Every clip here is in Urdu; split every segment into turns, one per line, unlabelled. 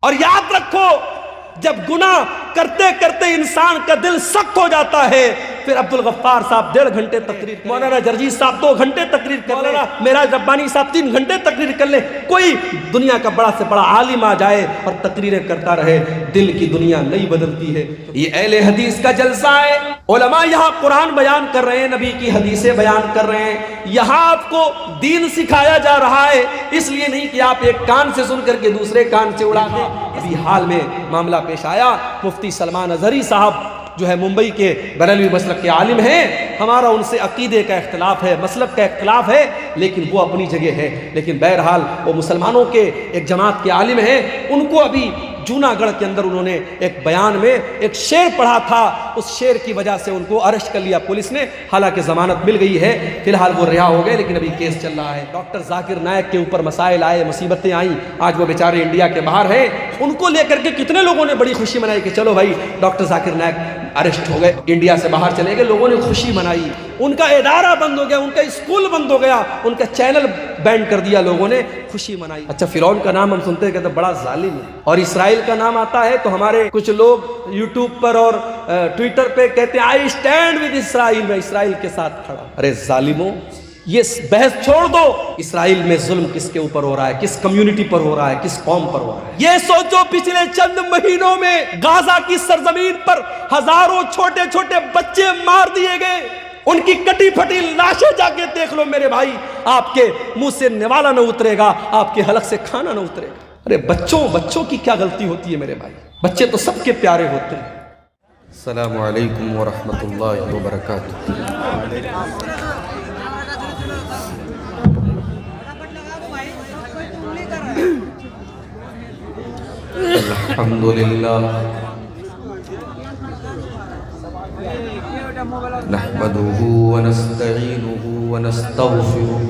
اور یاد رکھو جب گناہ کرتے کرتے انسان کا دل سخت ہو جاتا ہے، پھر عبدالغفار صاحب 1.5 گھنٹے تقریر، مولانا جرجیز صاحب 2 گھنٹے تقریر کر لیں، معراج ربانی صاحب 3 گھنٹے تقریر کر لیں، کوئی دنیا کا بڑا سے بڑا عالم آ جائے اور تقریریں کرتا رہے، دل کی دنیا نہیں بدلتی ہے۔ یہ اہل حدیث کا جلسہ ہے، علماء یہاں قرآن بیان کر رہے ہیں، نبی کی حدیثیں بیان کر رہے ہیں، یہاں آپ کو دین سکھایا جا رہا ہے، اس لیے نہیں کہ آپ ایک کان سے سن کر کے دوسرے کان سے اڑا دیں۔ ابھی حال میں معاملہ پیش آیا، مفتی سلمان اظہری صاحب جو ہے ممبئی کے بریلوی مسلک کے عالم ہیں، ہمارا ان سے عقیدے کا اختلاف ہے، مسلک کا اختلاف ہے، لیکن وہ اپنی جگہ ہے، لیکن بہرحال وہ مسلمانوں کے ایک جماعت کے عالم ہیں۔ ان کو ابھی جونا گڑھ کے اندر انہوں نے ایک بیان میں ایک شعر پڑھا تھا، اس شعر کی وجہ سے ان کو اریسٹ کر لیا پولیس نے، حالانکہ ضمانت مل گئی ہے، فی الحال وہ رہا ہو گئے، لیکن ابھی کیس چل رہا ہے۔ ڈاکٹر ذاکر نائک کے اوپر مسائل آئے، مصیبتیں آئیں، آج وہ بیچارے انڈیا کے باہر ہیں، ان کو لے کر کے کتنے لوگوں نے بڑی خوشی منائی کہ چلو بھائی ڈاکٹر ذاکر نائک اریسٹ ہو گئے، انڈیا سے باہر چلے گئے، لوگوں نے خوشی منائی، ان کا ادارہ بند ہو گیا، ان کا اسکول بند ہو گیا، ان کا چینل بینڈ کر دیا، لوگوں نے خوشی منائی۔ اچھا فرعون کا نام ہم سنتے ہیں کہ بڑا ظالم ہے، اور اسرائیل کا نام آتا ہے تو ہمارے کچھ لوگ یوٹیوب پر اور ٹویٹر پہ کہتے ہیں آئی اسٹینڈ ود اسرائیل، میں اسرائیل کے ساتھ کھڑا۔ ارے ظالموں، یہ بحث چھوڑ دو، اسرائیل میں ظلم کس کے اوپر ہو رہا ہے، کس کمیونٹی پر ہو رہا ہے، کس قوم پر ہو رہا ہے؟ یہ سوچو پچھلے چند مہینوں میں غازہ کی سرزمین پر ہزاروں چھوٹے چھوٹے بچے مار دیے گئے، ان کی کٹی پھٹی لاشیں جا کے دیکھ لو میرے بھائی، آپ کے منہ سے نوالا نہ اترے گا، آپ کے حلق سے کھانا نہ اترے گا۔ ارے بچوں کی کیا غلطی ہوتی ہے میرے بھائی، بچے تو سب کے پیارے ہوتے ہیں۔
السلام علیکم ورحمۃ اللہ وبرکاتہ۔ الحمدللہ نحمده ونستعینه ونستغفره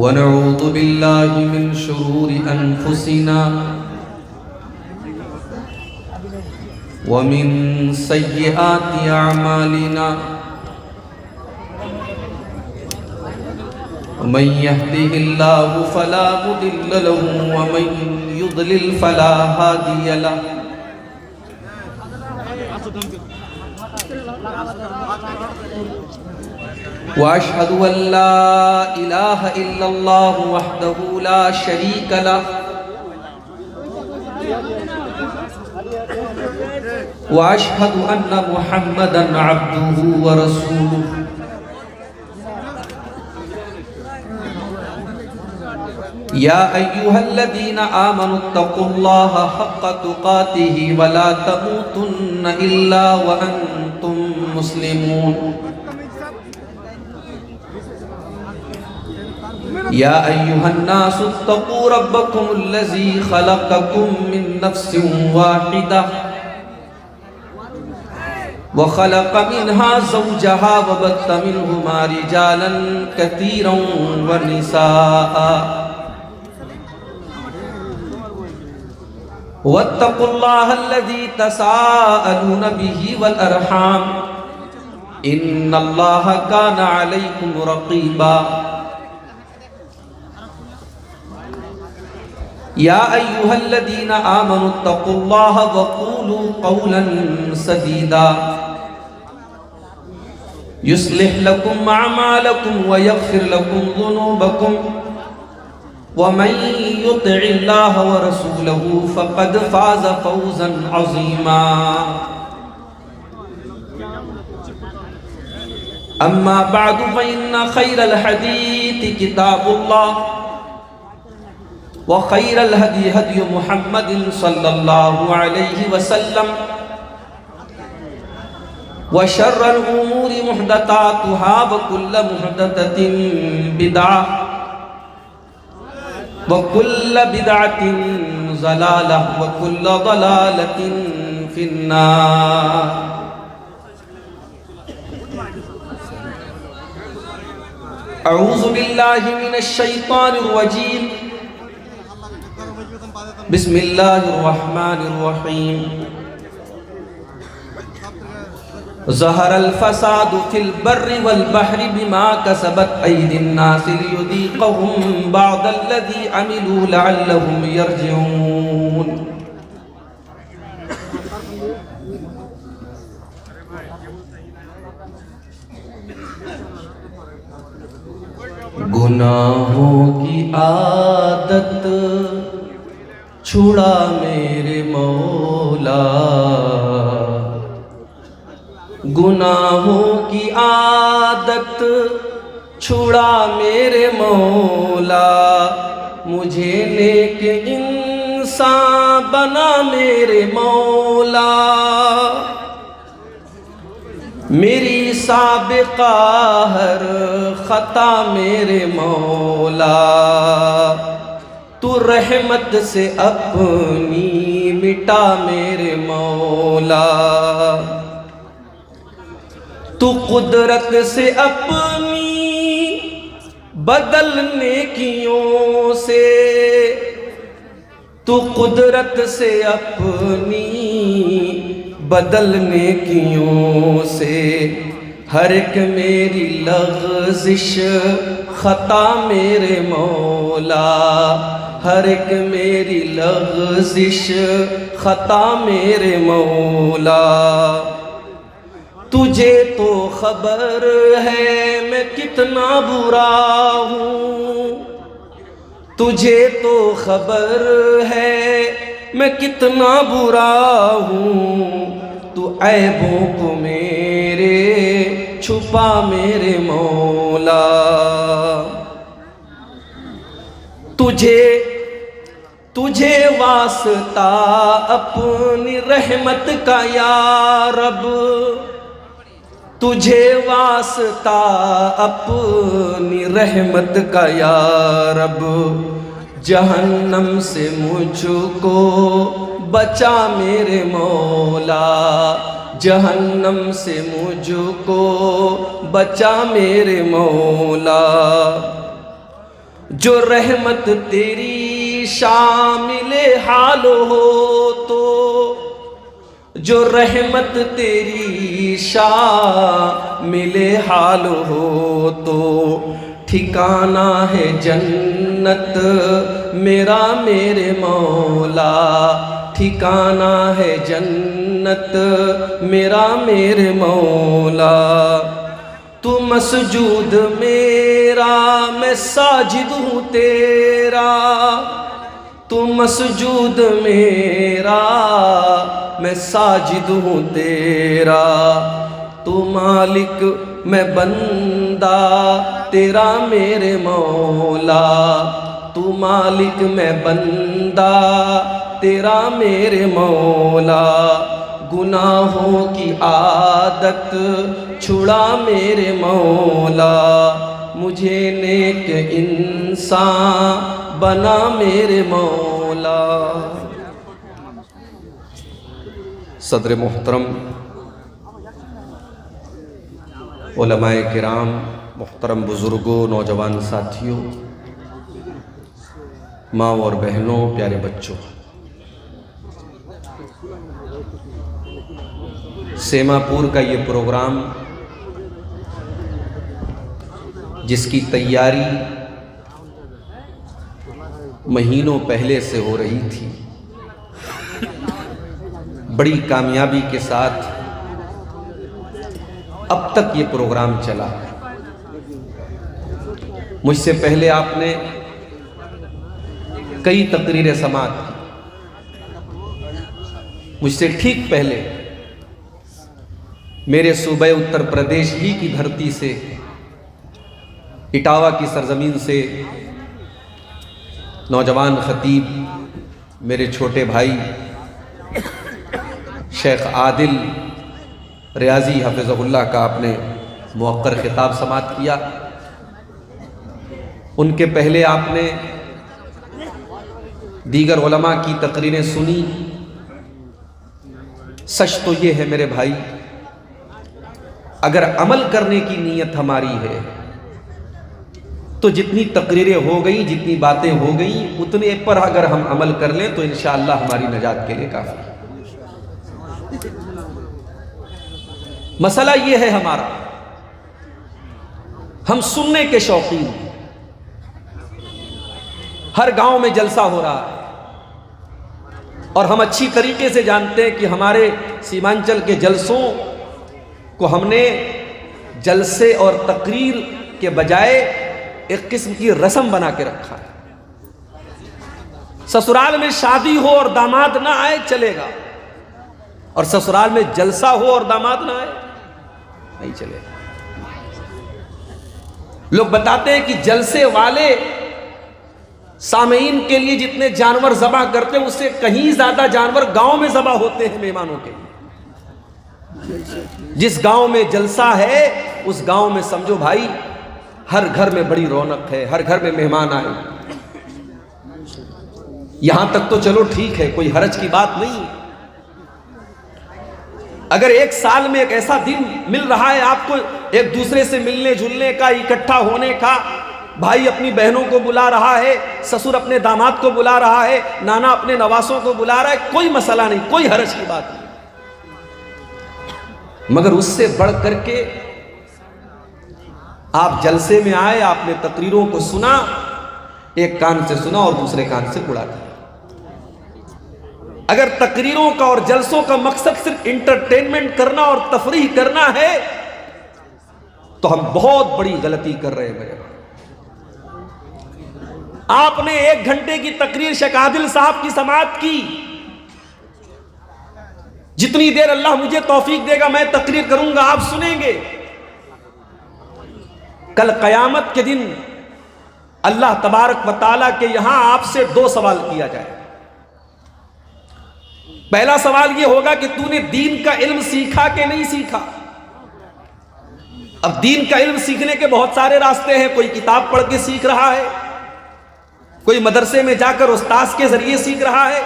ونعوذ باللہ من شرور انفسنا ومن سیئات اعمالنا من يهده الله فلا مضل له ومن يضلل فلا هادي له وأشهد أن لا إله إلا الله وحده لا شريك له وأشهد أن محمدا عبده ورسوله يا أيها الذين آمنوا اتقوا الله حق تقاته ولا تموتن إلا وأنتم مسلمون يا أيها الناس اتقوا ربكم الذي خلقكم من نفس واحدة وخلق منها زوجها وبث منهما رجالا كثيرا ونساء واتقوا الله الذي تساءلون به والأرحام إن الله كان عليكم رقيبا يا أيها الذين آمنوا اتقوا الله وقولوا قولا سديدا يصلح لكم أعمالكم ويغفر لكم ذنوبكم ومن يطع الله ورسوله فقد فاز فوزا عظيما أما بعد فإن خير الحديث كتاب الله وخير الهدي هدي محمد صلى الله عليه وسلم وشر الأمور محدثاتها وكل محدثة بدعة وكل بدعة ضلالة وكل ضلالة في النار أعوذ بالله من الشيطان الرجيم بسم الله الرحمن الرحيم ظہر الفساد فی البر والبحر بما کسبت ایدی الناس لیذیقہم بعض الذی عملوا لعلہم یرجعون۔ گناہوں کی عادت چھڑا میرے مولا، گناہوں کی عادت چھڑا میرے مولا، مجھے نیک انسان بنا میرے مولا، میری سابقہ ہر خطا میرے مولا، تو رحمت سے اپنی مٹا میرے مولا، تو قدرت سے اپنی بدل نیکیوں سے، تو قدرت سے اپنی بدل نیکیوں سے، ہر ایک میری لغزش خطا میرے مولا، ہر ایک میری لغزش خطا میرے مولا، تجھے تو خبر ہے میں کتنا برا ہوں، تجھے تو خبر ہے میں کتنا برا ہوں، تو عیبوں کو میرے چھپا میرے مولا، تجھے واسطہ اپنی رحمت کا یا رب، تجھے واسطہ اپنی رحمت کا یا رب، جہنم سے مجھ کو بچا میرے مولا، جہنم سے مجھ کو بچا میرے مولا، جو رحمت تیری شامل حال ہو تو، جو رحمت تیری شامل حال ہو تو، ٹھکانہ ہے جنت میرا میرے مولا، ٹھکانہ ہے جنت میرا میرے مولا، تو مسجود میرا میں ساجد ہوں تیرا، تو مسجود میرا میں ساجد ہوں تیرا، تو مالک میں بندہ تیرا میرے مولا، تو مالک میں بندہ تیرا میرے مولا، گناہوں کی عادت چھڑا میرے مولا، مجھے نیک انسان بنا میرے مولا۔ صدر محترم، علماء کرام، محترم بزرگوں، نوجوان ساتھیوں، ماں اور بہنوں، پیارے بچوں، سیما پور کا یہ پروگرام جس کی تیاری مہینوں پہلے سے ہو رہی تھی، بڑی کامیابی کے ساتھ اب تک یہ پروگرام چلا۔ مجھ سے پہلے آپ نے کئی تقریریں سماعت کی، مجھ سے ٹھیک پہلے میرے صوبہ اتر پردیش ہی کی دھرتی سے، اٹاوا کی سرزمین سے، نوجوان خطیب میرے چھوٹے بھائی شیخ عادل ریاضی حفظہ اللہ کا آپ نے موقر خطاب سماعت کیا۔ ان کے پہلے آپ نے دیگر علماء کی تقریریں سنی۔ سچ تو یہ ہے میرے بھائی، اگر عمل کرنے کی نیت ہماری ہے تو جتنی تقریریں ہو گئی، جتنی باتیں ہو گئیں، اتنے پر اگر ہم عمل کر لیں تو انشاءاللہ ہماری نجات کے لیے کافی ہے۔ مسئلہ یہ ہے ہمارا، ہم سننے کے شوقین ہیں، ہر گاؤں میں جلسہ ہو رہا ہے، اور ہم اچھی طریقے سے جانتے ہیں کہ ہمارے سیمانچل کے جلسوں کو ہم نے جلسے اور تقریر کے بجائے ایک قسم کی رسم بنا کے رکھا ہے۔ سسرال میں شادی ہو اور داماد نہ آئے چلے گا، اور سسرال میں جلسہ ہو اور داماد نہ آئے نہیں چلے گا۔ لوگ بتاتے ہیں کہ جلسے والے سامعین کے لیے جتنے جانور ذبح کرتے ہیں اس سے کہیں زیادہ جانور گاؤں میں ذبح ہوتے ہیں مہمانوں کے لیے۔ جس گاؤں میں جلسہ ہے اس گاؤں میں سمجھو بھائی ہر گھر میں بڑی رونق ہے، ہر گھر میں مہمان آئے۔ یہاں تک تو چلو ٹھیک ہے، کوئی حرج کی بات نہیں۔ اگر ایک سال میں ایک ایسا دن مل رہا ہے آپ کو ایک دوسرے سے ملنے جلنے کا، اکٹھا ہونے کا، بھائی اپنی بہنوں کو بلا رہا ہے، سسر اپنے داماد کو بلا رہا ہے، نانا اپنے نواسوں کو بلا رہا ہے، کوئی مسئلہ نہیں، کوئی حرج کی بات نہیں۔ مگر اس سے بڑھ کر کے آپ جلسے میں آئے، آپ نے تقریروں کو سنا، ایک کان سے سنا اور دوسرے کان سے اڑا دیا۔ اگر تقریروں کا اور جلسوں کا مقصد صرف انٹرٹینمنٹ کرنا اور تفریح کرنا ہے تو ہم بہت بڑی غلطی کر رہے ہیں میرے بھائی۔ آپ نے 1 گھنٹے کی تقریر شیخ عادل صاحب کی سماعت کی، جتنی دیر اللہ مجھے توفیق دے گا میں تقریر کروں گا، آپ سنیں گے۔ کل قیامت کے دن اللہ تبارک و تعالیٰ کے یہاں آپ سے 2 سوال کیا جائے۔ پہلا سوال یہ ہوگا کہ تو نے دین کا علم سیکھا کہ نہیں سیکھا۔ اب دین کا علم سیکھنے کے بہت سارے راستے ہیں، کوئی کتاب پڑھ کے سیکھ رہا ہے، کوئی مدرسے میں جا کر استاذ کے ذریعے سیکھ رہا ہے،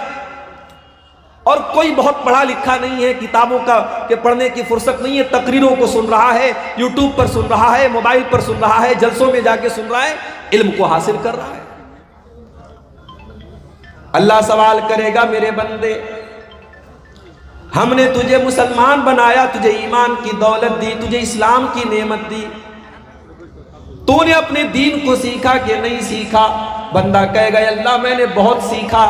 اور کوئی بہت پڑھا لکھا نہیں ہے، کتابوں کا کہ پڑھنے کی فرصت نہیں ہے، تقریروں کو سن رہا ہے، یوٹیوب پر سن رہا ہے، موبائل پر سن رہا ہے، جلسوں میں جا کے سن رہا ہے، علم کو حاصل کر رہا ہے۔ اللہ سوال کرے گا میرے بندے، ہم نے تجھے مسلمان بنایا، تجھے ایمان کی دولت دی، تجھے اسلام کی نعمت دی، تو نے اپنے دین کو سیکھا کہ نہیں سیکھا؟ بندہ کہے گا اللہ میں نے بہت سیکھا،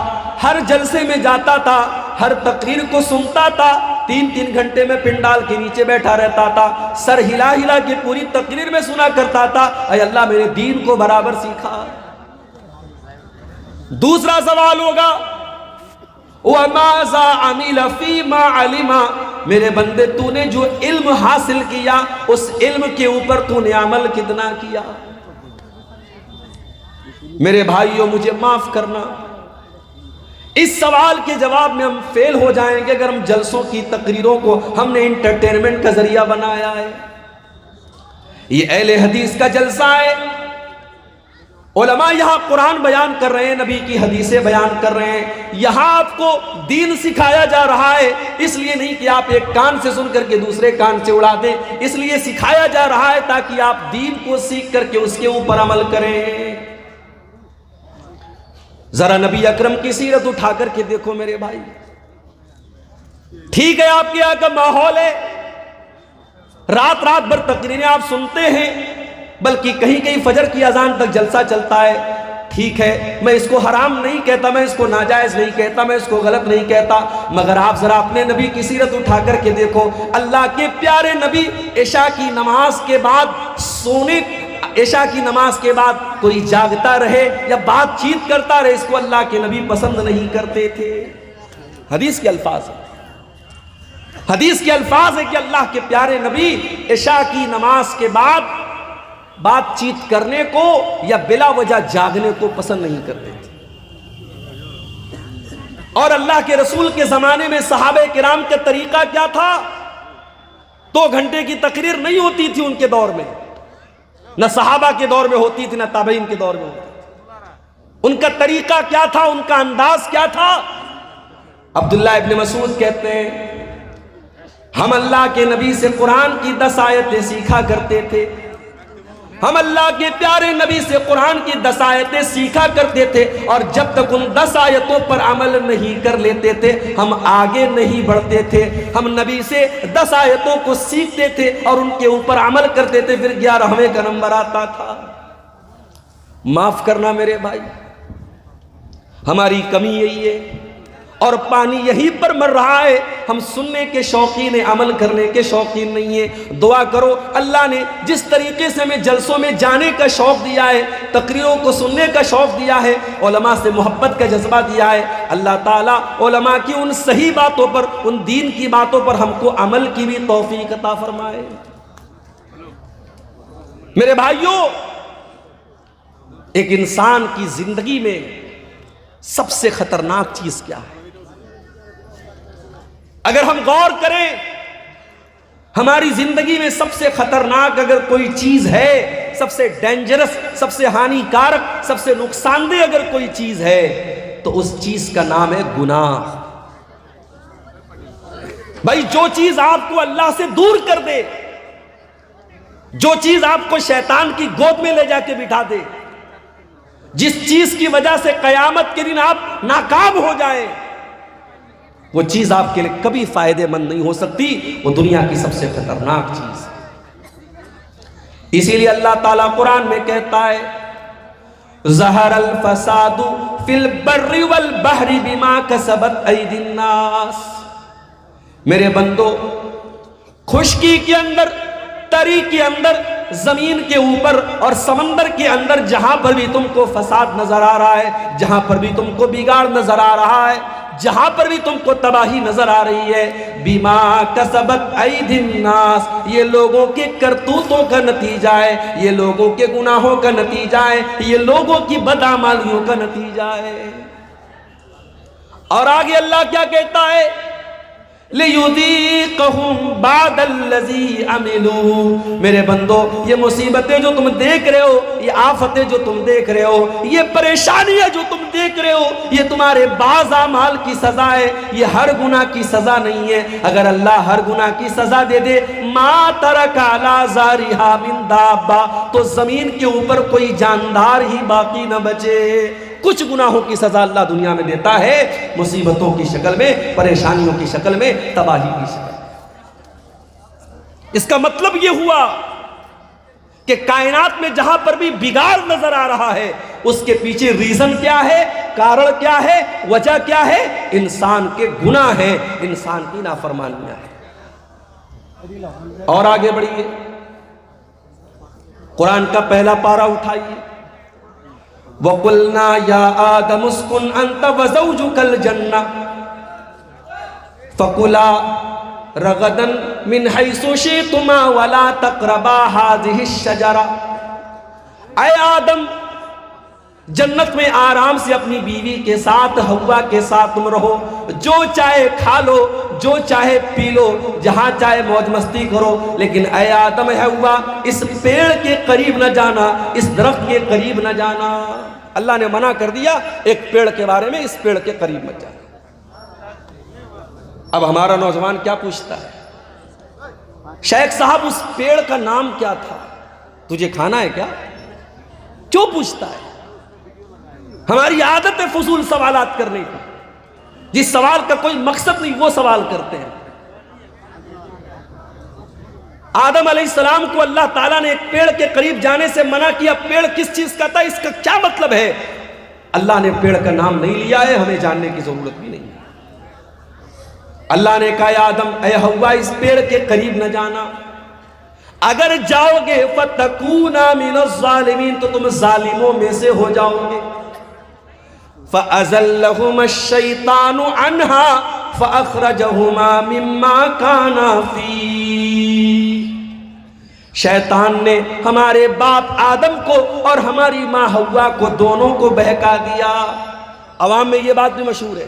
ہر جلسے میں جاتا تھا، ہر تقریر کو سنتا تھا، 3 گھنٹے میں پنڈال کے نیچے بیٹھا رہتا تھا، سر ہلا ہلا کے پوری تقریر میں سنا کرتا تھا، اے اللہ میں نے دین کو برابر سیکھا۔ دوسرا سوال ہوگا وَمَاذَا عَمِلَ فِي مَا عَلِمَ، میرے بندے تو نے جو علم حاصل کیا اس علم کے اوپر تو نے عمل کتنا کیا؟ میرے بھائیوں مجھے معاف کرنا، اس سوال کے جواب میں ہم فیل ہو جائیں گے اگر ہم جلسوں کی تقریروں کو ہم نے انٹرٹینمنٹ کا ذریعہ بنایا ہے۔ یہ اہل حدیث کا جلسہ ہے، علماء یہاں قرآن بیان کر رہے ہیں، نبی کی حدیثیں بیان کر رہے ہیں، یہاں آپ کو دین سکھایا جا رہا ہے، اس لیے نہیں کہ آپ ایک کان سے سن کر کے دوسرے کان سے اڑا دیں، اس لیے سکھایا جا رہا ہے تاکہ آپ دین کو سیکھ کر کے اس کے اوپر عمل کریں۔ ذرا نبی اکرم کی سیرت اٹھا کر کے دیکھو میرے بھائی، ٹھیک ہے آپ کے یہاں کا ماحول ہے، رات بھر تقریریں آپ سنتے ہیں، بلکہ کہیں کہیں فجر کی اذان تک جلسہ چلتا ہے، ٹھیک ہے، میں اس کو حرام نہیں کہتا، میں اس کو ناجائز نہیں کہتا، میں اس کو غلط نہیں کہتا، مگر آپ ذرا اپنے نبی کی سیرت اٹھا کر کے دیکھو، اللہ کے پیارے نبی عشاء کی نماز کے بعد عشاء کی نماز کے بعد کوئی جاگتا رہے یا بات چیت کرتا رہے، اس کو اللہ کے نبی پسند نہیں کرتے تھے۔ حدیث کے الفاظ ہیں، حدیث کے الفاظ ہے کہ اللہ کے پیارے نبی عشاء کی نماز کے بعد بات چیت کرنے کو یا بلا وجہ جاگنے کو پسند نہیں کرتے تھے۔ اور اللہ کے رسول کے زمانے میں صحابہ کرام کا طریقہ کیا تھا؟ 2 گھنٹے کی تقریر نہیں ہوتی تھی ان کے دور میں، نہ صحابہ کے دور میں ہوتی تھی، نہ تابعین کے دور میں ہوتی تھی۔ ان کا طریقہ کیا تھا، ان کا انداز کیا تھا؟ عبداللہ ابن مسعود کہتے ہیں ہم اللہ کے نبی سے قرآن کی 10 آیتیں سیکھا کرتے تھے، ہم اللہ کے پیارے نبی سے قرآن کی 10 آیتیں سیکھا کرتے تھے، اور جب تک ان 10 آیتوں پر عمل نہیں کر لیتے تھے ہم آگے نہیں بڑھتے تھے۔ ہم نبی سے 10 آیتوں کو سیکھتے تھے اور ان کے اوپر عمل کرتے تھے، پھر 11ویں کا نمبر آتا تھا۔ معاف کرنا میرے بھائی، ہماری کمی یہی ہے، اور پانی یہیں پر مر رہا ہے۔ ہم سننے کے شوقین ہیں، عمل کرنے کے شوقین نہیں ہیں۔ دعا کرو اللہ نے جس طریقے سے ہمیں جلسوں میں جانے کا شوق دیا ہے، تقریروں کو سننے کا شوق دیا ہے، علماء سے محبت کا جذبہ دیا ہے، اللہ تعالیٰ علماء کی ان صحیح باتوں پر، ان دین کی باتوں پر ہم کو عمل کی بھی توفیق عطا فرمائے۔ میرے بھائیوں، ایک انسان کی زندگی میں سب سے خطرناک چیز کیا ہے؟ اگر ہم غور کریں، ہماری زندگی میں سب سے خطرناک اگر کوئی چیز ہے، سب سے ڈینجرس، سب سے ہانی کارک، سب سے نقصان دہ اگر کوئی چیز ہے تو اس چیز کا نام ہے گناہ۔ بھائی، جو چیز آپ کو اللہ سے دور کر دے، جو چیز آپ کو شیطان کی گود میں لے جا کے بٹھا دے، جس چیز کی وجہ سے قیامت کے دن آپ ناکام ہو جائیں، وہ چیز آپ کے لیے کبھی فائدے مند نہیں ہو سکتی، وہ دنیا کی سب سے خطرناک چیز ہے۔ اسی لیے اللہ تعالیٰ قرآن میں کہتا ہے ظہر الفساد فی البر والبحر بما کسبت ایدی الناس۔ میرے بندو، خشکی کے اندر، تری کے اندر، زمین کے اوپر اور سمندر کے اندر جہاں پر بھی تم کو فساد نظر آ رہا ہے، جہاں پر بھی تم کو بگاڑ نظر آ رہا ہے، جہاں پر بھی تم کو تباہی نظر آ رہی ہے، بما کسبت ایدی الناس، یہ لوگوں کے کرتوتوں کا نتیجہ ہے، یہ لوگوں کے گناہوں کا نتیجہ ہے، یہ لوگوں کی بدعمالیوں کا نتیجہ ہے۔ اور آگے اللہ کیا کہتا ہے؟ لِيُذِيقَهُمْ بَعْدَ الَّذِي عَمِلُوا۔ میرے بندو، یہ مصیبتیں جو تم دیکھ رہے ہو، یہ آفتیں جو تم دیکھ رہے ہو، یہ پریشانیاں جو تم دیکھ رہے ہو، یہ تمہارے بعض اعمال کی سزا ہے، یہ ہر گناہ کی سزا نہیں ہے۔ اگر اللہ ہر گناہ کی سزا دے دے، مَا تَرَكَ عَلَىٰ ظَهْرِهَا مِن دَابَّةٍ، تو زمین کے اوپر کوئی جاندار ہی باقی نہ بچے۔ کچھ گناہوں کی سزا اللہ دنیا میں دیتا ہے، مصیبتوں کی شکل میں، پریشانیوں کی شکل میں، تباہی کی شکل میں۔ اس کا مطلب یہ ہوا کہ کائنات میں جہاں پر بھی بگاڑ نظر آ رہا ہے، اس کے پیچھے ریزن کیا ہے، کارن کیا ہے، وجہ کیا ہے؟ انسان کے گناہ ہیں، انسان کی نافرمانیاں ہیں۔ اور آگے بڑھیے، قرآن کا پہلا پارہ اٹھائیے، وَقُلْنَا يَا آدَمُ اسْكُنْ أَنْتَ وَزَوْجُكَ الْجَنَّةَ فَكُلَا رَغَدًا مِنْ حَيْثُ شِئْتُمَا وَلَا تَقْرَبَا هَذِهِ الشَّجَرَةَ۔ اے آدم، جنت میں آرام سے اپنی بیوی کے ساتھ، حوا کے ساتھ تم رہو، جو چاہے کھا لو، جو چاہے پی لو، جہاں چاہے موج مستی کرو، لیکن اے آدم، حوا، اس پیڑ کے قریب نہ جانا، اس درخت کے قریب نہ جانا۔ اللہ نے منع کر دیا ایک پیڑ کے بارے میں، اس پیڑ کے قریب مت جانا۔ اب ہمارا نوجوان کیا پوچھتا ہے؟ شیخ صاحب، اس پیڑ کا نام کیا تھا؟ تجھے کھانا ہے کیا؟ کیوں پوچھتا ہے؟ ہماری عادت ہے فضول سوالات کرنے کی، جس سوال کا کوئی مقصد نہیں وہ سوال کرتے ہیں۔ آدم علیہ السلام کو اللہ تعالیٰ نے ایک پیڑ کے قریب جانے سے منع کیا، پیڑ کس چیز کا تھا، اس کا کیا مطلب ہے؟ اللہ نے پیڑ کا نام نہیں لیا ہے، ہمیں جاننے کی ضرورت بھی نہیں ہے۔ اللہ نے کہا اے آدم، اے حوا، اس پیڑ کے قریب نہ جانا، اگر جاؤ گے فَتَكُونَا مِنَ الظَّالِمِينَ، تو تم ظالموں میں سے ہو جاؤ گے۔ فَأَزَلَّهُمَا الشَّيْطَانُ عَنْهَا فَأَخْرَجَهُمَا مِمَّا كَانَا فِيهِ۔ شیطان نے ہمارے باپ آدم کو اور ہماری ماں حوا کو دونوں کو بہکا دیا۔ عوام میں یہ بات بھی مشہور ہے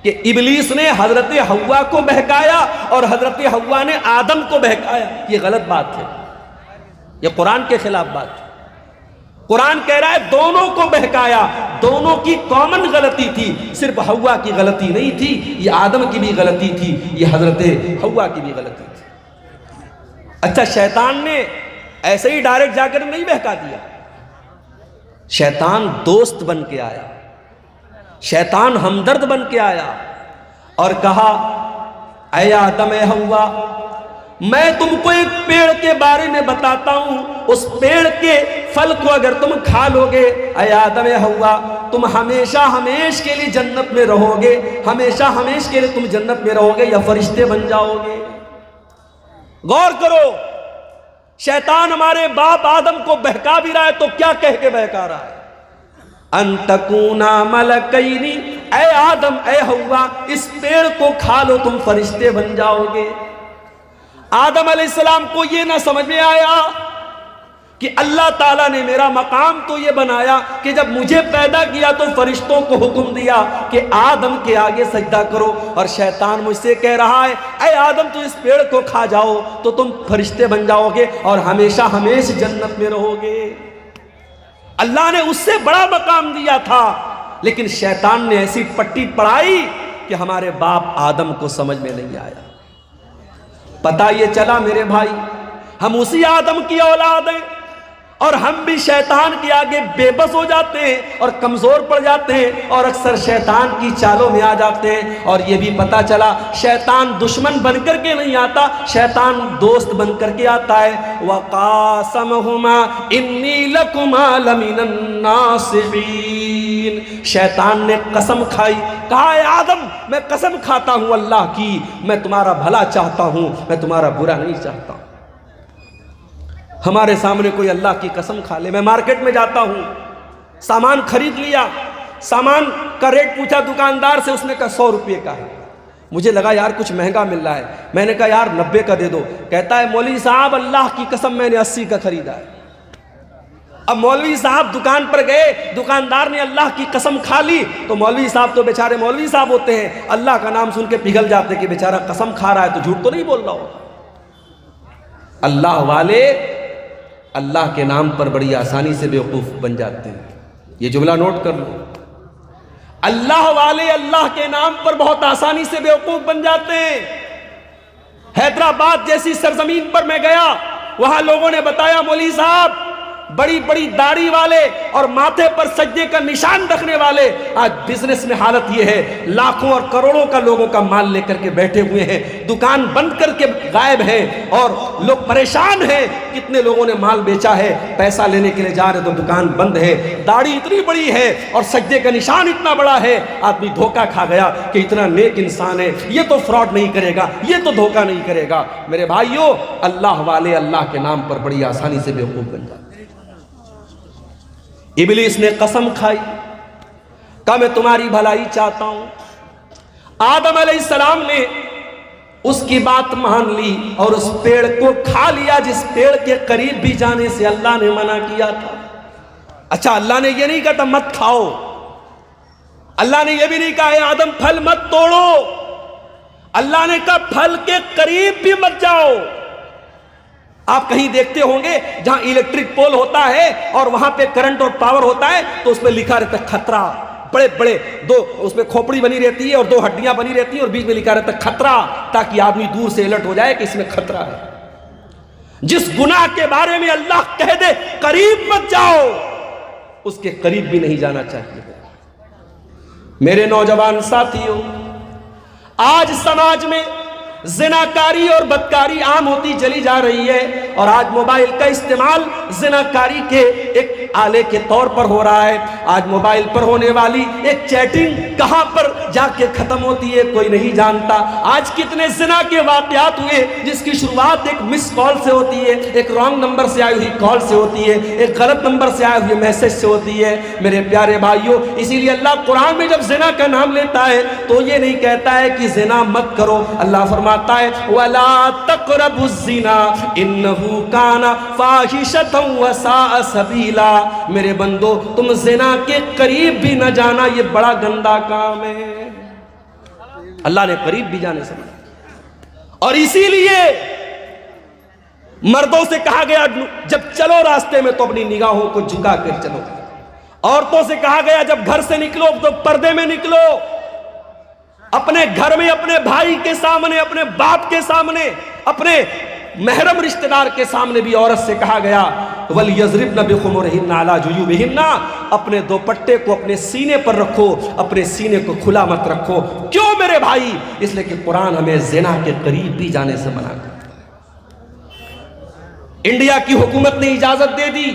کہ ابلیس نے حضرت حوا کو بہکایا اور حضرت حوا نے آدم کو بہکایا۔ یہ غلط بات ہے، یہ قرآن کے خلاف بات ہے۔ قرآن کہہ رہا ہے دونوں کو بہکایا، دونوں کی کامن غلطی تھی، صرف حوا کی غلطی نہیں تھی، یہ آدم کی بھی غلطی تھی، یہ حضرت حوا کی بھی غلطی تھی۔ اچھا، شیطان نے ایسے ہی ڈائریکٹ جا کر نہیں بہکا دیا، شیطان دوست بن کے آیا، شیطان ہمدرد بن کے آیا اور کہا اے آدم اے حوا، میں تم کو ایک پیڑ کے بارے میں بتاتا ہوں، اس پیڑ کے پھل کو اگر تم کھا لو گے اے آدم اے حوا، تم ہمیشہ ہمیش کے لیے جنت میں رہو گے، ہمیشہ ہمیش کے لیے تم جنت میں رہو گے یا فرشتے بن جاؤ گے۔ غور کرو، شیطان ہمارے باپ آدم کو بہکا بھی رہا ہے تو کیا کہہ کے بہکا رہا ہے؟ ان تکونا ملکین، اے آدم اے حوا، اس پیڑ کو کھا لو تم فرشتے بن جاؤ گے۔ آدم علیہ السلام کو یہ نہ سمجھ میں آیا کہ اللہ تعالیٰ نے میرا مقام تو یہ بنایا کہ جب مجھے پیدا کیا تو فرشتوں کو حکم دیا کہ آدم کے آگے سجدہ کرو، اور شیطان مجھ سے کہہ رہا ہے اے آدم تو اس پیڑ کو کھا جاؤ تو تم فرشتے بن جاؤ گے اور ہمیشہ ہمیش جنت میں رہو گے۔ اللہ نے اس سے بڑا مقام دیا تھا، لیکن شیطان نے ایسی پٹی پڑھائی کہ ہمارے باپ آدم کو سمجھ میں نہیں آیا۔ پتہ یہ چلا میرے بھائی، ہم اسی آدم کی اولاد ہیں اور ہم بھی شیطان کے آگے بے بس ہو جاتے ہیں اور کمزور پڑ جاتے ہیں اور اکثر شیطان کی چالوں میں آ جاتے ہیں۔ اور یہ بھی پتہ چلا شیطان دشمن بن کر کے نہیں آتا، شیطان دوست بن کر کے آتا ہے۔ وَقَاسَمَهُمَا إِنِّي لَكُمَا لَمِنَ النَّاصِحِينَ، شیطان نے قسم کھائی، کہا اے آدم میں قسم کھاتا ہوں اللہ کی، میں تمہارا بھلا چاہتا ہوں، میں تمہارا برا نہیں چاہتا۔ ہمارے سامنے کوئی اللہ کی قسم کھا لے، میں مارکیٹ میں جاتا ہوں، سامان خرید لیا، سامان کا ریٹ پوچھا دکاندار سے، اس نے کہا 100 روپے کا ہے، مجھے لگا یار کچھ مہنگا مل رہا ہے، میں نے کہا یار 90 کا دے دو، کہتا ہے مولوی صاحب اللہ کی قسم میں نے 80 کا خریدا ہے۔ اب مولوی صاحب دکان پر گئے، دکاندار نے اللہ کی قسم کھا لی تو مولوی صاحب تو بیچارے مولوی صاحب ہوتے ہیں، اللہ کا نام سن کے پگھل جاتے کہ بیچارہ قسم کھا رہا ہے تو جھوٹ تو نہیں بول رہا ہوگا۔ اللہ والے اللہ کے نام پر بڑی آسانی سے بیوقوف بن جاتے ہیں، یہ جملہ نوٹ کر لو، اللہ والے اللہ کے نام پر بہت آسانی سے بیوقوف بن جاتے ہیں۔ حیدرآباد جیسی سرزمین پر میں گیا، وہاں لوگوں نے بتایا مولوی صاحب بڑی بڑی داڑھی والے اور ماتھے پر سجدے کا نشان رکھنے والے آج بزنس میں حالت یہ ہے، لاکھوں اور کروڑوں کا لوگوں کا مال لے کر کے بیٹھے ہوئے ہیں، دکان بند کر کے غائب ہیں اور لوگ پریشان ہیں، کتنے لوگوں نے مال بیچا ہے، پیسہ لینے کے لیے جا رہے تو دکان بند ہے، داڑھی اتنی بڑی ہے اور سجدے کا نشان اتنا بڑا ہے، آدمی دھوکہ کھا گیا کہ اتنا نیک انسان ہے، یہ تو فراڈ نہیں کرے گا، یہ تو دھوکہ نہیں کرے گا۔ میرے بھائیوں، اللہ والے اللہ کے نام پر بڑی آسانی سے بیوقوف بن جاتے۔ ابلیس نے قسم کھائی، کہا میں تمہاری بھلائی چاہتا ہوں۔ آدم علیہ السلام نے اس کی بات مان لی اور اس پیڑ کو کھا لیا جس پیڑ کے قریب بھی جانے سے اللہ نے منع کیا تھا۔ اچھا اللہ نے یہ نہیں کہا تھا مت کھاؤ، اللہ نے یہ بھی نہیں کہا اے آدم پھل مت توڑو، اللہ نے کہا پھل کے قریب بھی مت جاؤ۔ آپ کہیں دیکھتے ہوں گے جہاں الیکٹرک پول ہوتا ہے اور وہاں پہ کرنٹ اور پاور ہوتا ہے تو اس پہ لکھا رہتا ہے خطرہ، بڑے بڑے دو اس پہ کھوپڑی بنی رہتی ہے اور دو ہڈیاں بنی رہتی ہیں اور بیچ میں لکھا رہتا ہے خطرہ، تاکہ آدمی دور سے الرٹ ہو جائے کہ اس میں خطرہ ہے۔ جس گناہ کے بارے میں اللہ کہہ دے قریب مت جاؤ، اس کے قریب بھی نہیں جانا چاہیے۔ میرے نوجوان ساتھیوں، آج سماج میں زناکاری اور بدکاری عام ہوتی چلی جا رہی ہے اور آج موبائل کا استعمال زناکاری کے ایک آلے کے طور پر ہو رہا ہے۔ آج موبائل پر ہونے والی ایک چیٹنگ کہاں پر جا کے ختم ہوتی ہے کوئی نہیں جانتا۔ آج کتنے زنا کے واقعات ہوئے جس کی شروعات ایک مس کال سے ہوتی ہے، ایک رانگ نمبر سے آئی ہوئی کال سے ہوتی ہے، ایک غلط نمبر سے آئے ہوئے میسج سے ہوتی ہے۔ میرے پیارے بھائیوں، اسی لیے اللہ قرآن میں جب زنا کا نام لیتا ہے تو یہ نہیں کہتا ہے کہ زنا مت کرو، اللہ فرماتا ہے وَلَا تَقْرَبُوا الزِّنَا إِنَّهُ كَانَ فَاحِشَةً وَسَاءَ سَبِيلًا، میرے بندو تم زنا کے قریب بھی نہ جانا، یہ بڑا گندا کام ہے۔ اللہ نے قریب بھی جانے سے منع، اور اسی لیے مردوں سے کہا گیا جب چلو راستے میں تو اپنی نگاہوں کو جھکا کر چلو، عورتوں سے کہا گیا جب گھر سے نکلو تو پردے میں نکلو، اپنے گھر میں اپنے بھائی کے سامنے، اپنے باپ کے سامنے، اپنے محرم رشتہ دار کے سامنے بھی عورت سے کہا گیا وَلْيَضْرِبْنَ بِخُمُرِهِنَّ عَلَى جُيُوبِهِنَّ، اپنے دوپٹے کو اپنے سینے پر رکھو، اپنے سینے کو کھلا مت رکھو۔ کیوں میرے بھائی؟ اس لیے کہ قرآن ہمیں زنا کے قریب بھی جانے سے منع کرتا ہے۔ انڈیا کی حکومت نے اجازت دے دی،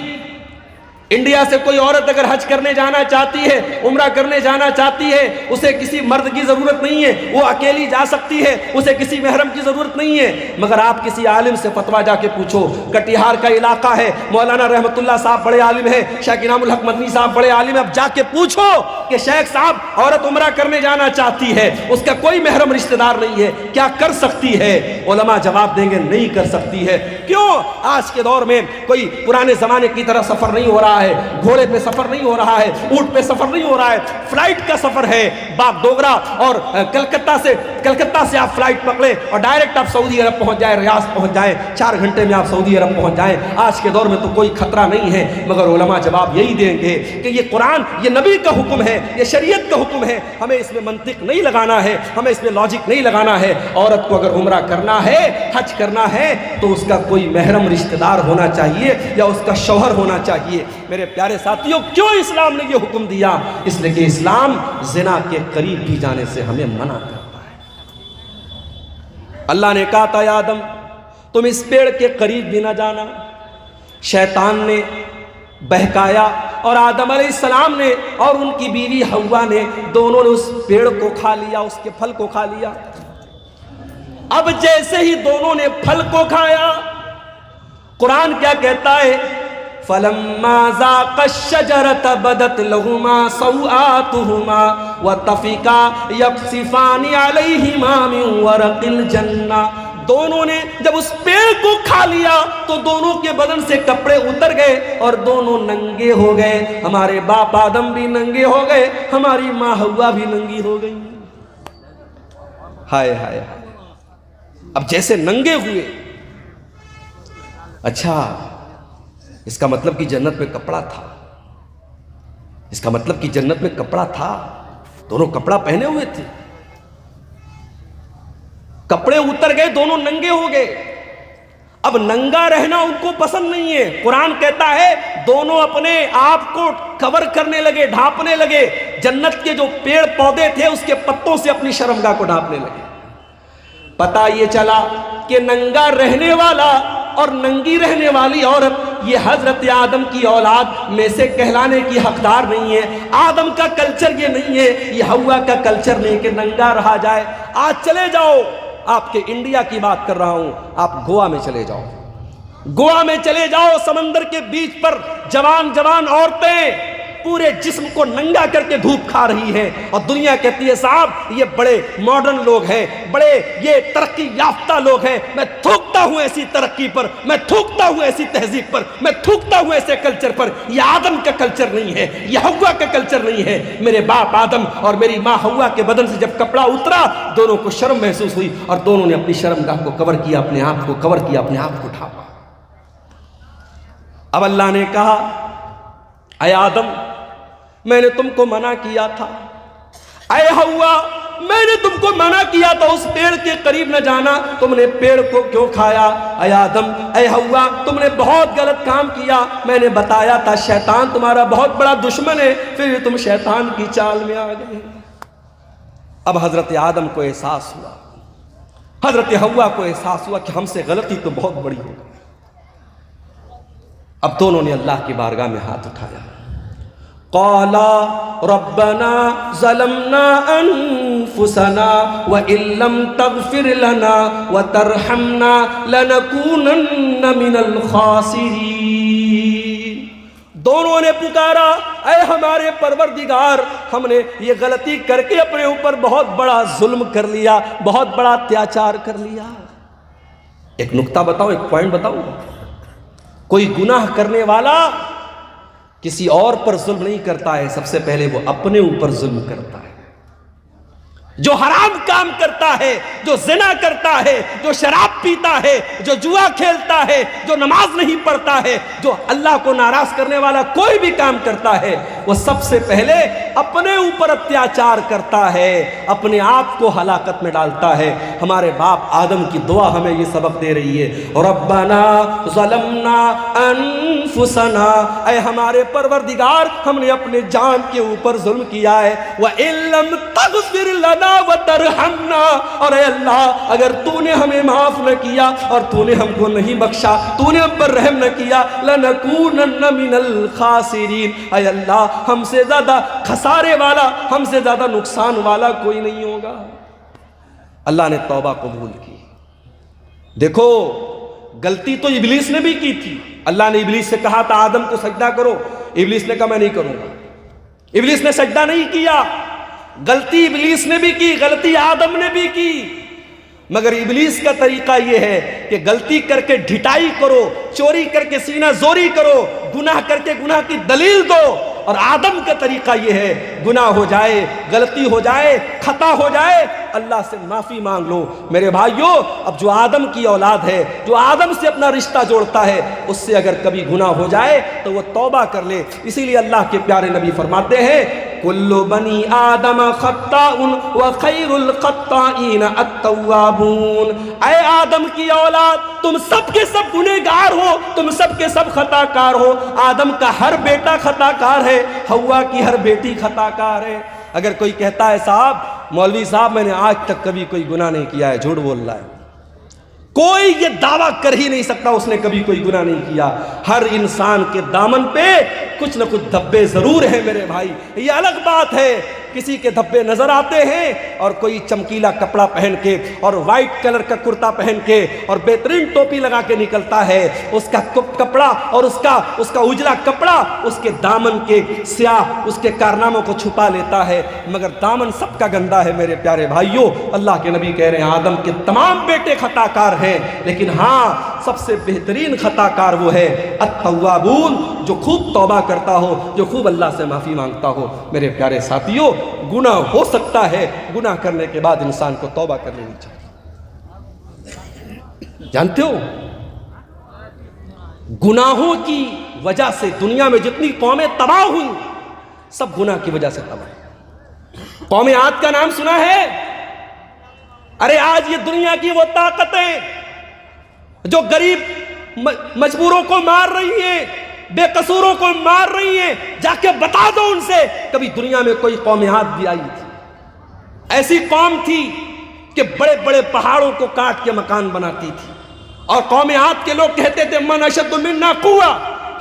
انڈیا سے کوئی عورت اگر حج کرنے جانا چاہتی ہے، عمرہ کرنے جانا چاہتی ہے، اسے کسی مرد کی ضرورت نہیں ہے، وہ اکیلی جا سکتی ہے، اسے کسی محرم کی ضرورت نہیں ہے۔ مگر آپ کسی عالم سے فتویٰ جا کے پوچھو، کٹیہار کا علاقہ ہے، مولانا رحمت اللہ صاحب بڑے عالم ہیں، شیخ انعام الحق مدنی صاحب بڑے عالم ہیں، اب جا کے پوچھو کہ شیخ صاحب عورت عمرہ کرنے جانا چاہتی ہے، اس کا کوئی محرم رشتہ دار نہیں ہے، کیا کر سکتی ہے؟ علماء جواب دیں گے نہیں کر سکتی ہے۔ کیوں؟ آج کے دور میں کوئی پرانے زمانے کی طرح سفر نہیں ہو رہا ہے، گھوڑے پہ سفر نہیں ہو رہا ہے، اونٹ پہ سفر نہیں ہو رہا ہے، فلائٹ کا سفر ہے۔ باغ ڈوگرا اور کلکتہ سے آپ فلائٹ پکڑیں اور ڈائریکٹ آپ سعودی عرب پہنچ جائیں، ریاض پہنچ جائیں، 4 گھنٹے میں آپ سعودی عرب پہنچ جائیں۔ آج کے دور میں تو کوئی خطرہ نہیں ہے، مگر علماء جواب یہی دیں گے کہ یہ قرآن، یہ نبی کا حکم ہے، یہ شریعت کا حکم ہے، ہمیں اس میں منطق نہیں لگانا ہے، ہمیں اس میں لاجک نہیں لگانا ہے۔ عورت کو اگر عمرہ کرنا ہے، حج کرنا ہے، تو اس کا کوئی محرم رشتہ دار ہونا چاہیے یا اس کا شوہر ہونا چاہیے۔ میرے پیارے ساتھیوں، کیوں اسلام نے یہ حکم دیا؟ اس لیے کہ اسلام زنا کے قریب بھی جانے سے ہمیں منع کرتا ہے۔ اللہ نے کہا تھا یا آدم تم اس پیڑ کے قریب بھی نہ جانا۔ شیطان نے بہکایا اور آدم علیہ السلام نے اور ان کی بیوی حوا نے دونوں نے اس پیڑ کو کھا لیا، اس کے پھل کو کھا لیا۔ اب جیسے ہی دونوں نے پھل کو کھایا، قرآن کیا کہتا ہے؟ فَلَمَّا ذَاقَا الشَّجَرَةَ بَدَتْ لَهُمَا سَوْآتُهُمَا وَطَفِقَا يَقْصِفَانِ عَلَيْهِمَا مِنْ وَرَقِ الْجَنَّةِ، دونوں نے جب اس پیڑ کو کھا لیا تو دونوں کے بدن سے کپڑے اتر گئے اور دونوں ننگے ہو گئے۔ ہمارے باپ آدم بھی ننگے ہو گئے، ہماری ماں حوا بھی ننگی ہو گئی۔ ہائے ہائے، اب جیسے ننگے ہوئے، اچھا اس کا مطلب کہ جنت میں کپڑا تھا، اس کا مطلب کہ جنت میں کپڑا تھا، دونوں کپڑا پہنے ہوئے تھے، کپڑے اتر گئے، دونوں ننگے ہو گئے۔ اب ننگا رہنا ان کو پسند نہیں ہے۔ قرآن کہتا ہے دونوں اپنے آپ کو کور کرنے لگے، ڈھانپنے لگے، جنت کے جو پیڑ پودے تھے اس کے پتوں سے اپنی شرمگاہ کو ڈھانپنے لگے۔ پتہ یہ چلا کہ ننگا رہنے والا اور ننگی رہنے والی عورت یہ حضرت آدم کی اولاد میں سے کہلانے کی حقدار نہیں ہے۔ آدم کا کلچر یہ نہیں ہے، یہ حوا کا کلچر نہیں کہ ننگا رہا جائے۔ آج چلے جاؤ، آپ کے انڈیا کی بات کر رہا ہوں، آپ گوا میں چلے جاؤ، گوا میں چلے جاؤ، سمندر کے بیچ پر جوان جوان عورتیں پورے جسم کو ننگا کر کے دھوپ کھا رہی ہیں، اور دنیا کہتی ہے صاحب یہ بڑے ماڈرن لوگ ہیں، بڑے یہ ترقی یافتہ لوگ ہیں۔ میں تھوکتا ہوں ایسی ترقی پر، میں تھوکتا ہوں ایسی تہذیب پر، میں تھوکتا ہوں ایسے کلچر پر۔ یہ آدم کا کلچر نہیں ہے، یہ حوا کا کلچر نہیں ہے۔ میرے باپ آدم اور میری ماں حوا کے بدن سے جب کپڑا اترا، دونوں کو شرم محسوس ہوئی اور دونوں نے اپنی شرمگاہ کو کور کیا، اپنے آپ کو کور کیا، اپنے آپ کو ڈھانپا۔ اب اللہ نے کہا اے آدم میں نے تم کو منع کیا تھا، اے حوا میں نے تم کو منع کیا تھا اس پیڑ کے قریب نہ جانا، تم نے پیڑ کو کیوں کھایا؟ اے آدم اے حوا تم نے بہت غلط کام کیا، میں نے بتایا تھا شیطان تمہارا بہت بڑا دشمن ہے، پھر بھی تم شیطان کی چال میں آ گئے۔ اب حضرت آدم کو احساس ہوا، حضرت حوا کو احساس ہوا کہ ہم سے غلطی تو بہت بڑی ہو گئی۔ اب دونوں نے اللہ کی بارگاہ میں ہاتھ اٹھایا، قالا ربنا ظلمنا انفسنا وان لم تغفر لنا وترحمنا لنكونن من الخاسرین۔ دونوں نے پکارا اے ہمارے پروردگار ہم نے یہ غلطی کر کے اپنے اوپر بہت بڑا ظلم کر لیا، بہت بڑا اتیاچار کر لیا۔ ایک نکتہ بتاؤں، ایک پوائنٹ بتاؤں، کوئی گناہ کرنے والا کسی اور پر ظلم نہیں کرتا ہے، سب سے پہلے وہ اپنے اوپر ظلم کرتا ہے۔ جو حرام کام کرتا ہے، جو زنا کرتا ہے، جو شراب پیتا ہے، جو جوا کھیلتا ہے، جو نماز نہیں پڑھتا ہے، جو اللہ کو ناراض کرنے والا کوئی بھی کام کرتا ہے،
وہ سب سے پہلے اپنے اوپر اتیاچار کرتا ہے، اپنے آپ کو ہلاکت میں ڈالتا ہے۔ ہمارے باپ آدم کی دعا ہمیں یہ سبق دے رہی ہے، ربنا ظلمنا انفسنا، اے ہمارے پروردگار ہم نے اپنے جان کے اوپر ظلم کیا ہے، وَإِن لَّمْ تَغْفِرْ لَنَا وَتَرْحَمْنَا، اور اے اللہ اگر تو نے ہمیں معاف نہ کیا اور تو نے ہم کو نہیں بخشا، تو نے ہم پر رحم نہ کیا، لَنَكُونَنَّ مِنَ الْخَاسِرِينَ، اے اللہ ہم سے زیادہ خسارے والا، ہم سے زیادہ نقصان والا کوئی نہیں ہوگا۔ اللہ نے توبہ قبول کی۔ دیکھو غلطی تو ابلیس نے بھی کی تھی، اللہ نے ابلیس سے کہا تھا آدم کو سجدہ کرو، ابلیس نے کہا میں نہیں کروں گا، ابلیس نے سجدہ نہیں کیا۔ غلطی ابلیس نے بھی کی، غلطی آدم نے بھی کی، مگر ابلیس کا طریقہ یہ ہے کہ غلطی کر کے ڈھٹائی کرو، چوری کر کے سینہ زوری کرو، گناہ کر کے گناہ کی دلیل دو، اور آدم کا طریقہ یہ ہے گناہ ہو جائے، غلطی ہو جائے، خطا ہو جائے، اللہ سے معافی مانگ لو۔ میرے بھائیوں اب جو آدم کی اولاد ہے، جو آدم سے اپنا رشتہ جوڑتا ہے، اس سے اگر کبھی گناہ ہو جائے تو وہ توبہ کر لے۔ اسی لیے اللہ کے پیارے نبی فرماتے ہیں کل بنی آدم خطاء وخیر الخطائین التوابون، اے آدم کی اولاد تم سب کے سب گنہگار ہو، تم سب کے سب خطا کار ہو۔ آدم کا ہر بیٹا خطا کار ہے، حوا کی ہر بیٹی خطا کار ہے۔ اگر کوئی کہتا ہے صاحب مولوی صاحب میں نے آج تک کبھی کوئی گناہ نہیں کیا ہے، جھوٹ بول رہا ہے۔ کوئی یہ دعویٰ کر ہی نہیں سکتا اس نے کبھی کوئی گناہ نہیں کیا۔ ہر انسان کے دامن پہ کچھ نہ کچھ دھبے ضرور ہیں میرے بھائی، یہ الگ بات ہے۔ کسی کے دھبے نظر آتے ہیں اور کوئی چمکیلا کپڑا پہن کے اور وائٹ کلر کا کرتا پہن کے اور بہترین ٹوپی لگا کے نکلتا ہے، اس کا کپڑا اور اس کا اجلا کپڑا اس کے دامن کے سیاہ اس کے کارناموں کو چھپا لیتا ہے، مگر دامن سب کا گندا ہے میرے پیارے بھائیوں۔ اللہ کے نبی کہہ رہے ہیں آدم کے تمام بیٹے خطا کار ہیں، لیکن ہاں سب سے بہترین خطا کار وہ ہے التوابون، جو خوب توبہ کرتا ہو، جو خوب اللہ سے معافی مانگتا ہو۔ میرے پیارے ساتھیوں گناہ ہو سکتا ہے، گناہ کرنے کے بعد انسان کو توبہ کر لینی چاہیے۔ جانتے ہو گناہوں کی وجہ سے دنیا میں جتنی قومیں تباہ ہوئی سب گناہ کی وجہ سے تباہ ہوئی۔ قوم عاد کا نام سنا ہے؟ ارے آج یہ دنیا کی وہ طاقتیں جو غریب مجبوروں کو مار رہی ہیں، بے قصوروں کو مار رہی ہیں، جا کے بتا دو ان سے کبھی دنیا میں کوئی قوم عاد بھی آئی تھی؟ ایسی قوم تھی کہ بڑے بڑے پہاڑوں کو کاٹ کے مکان بناتی تھی، اور قوم عاد کے لوگ کہتے تھے من اشد منا قوہ،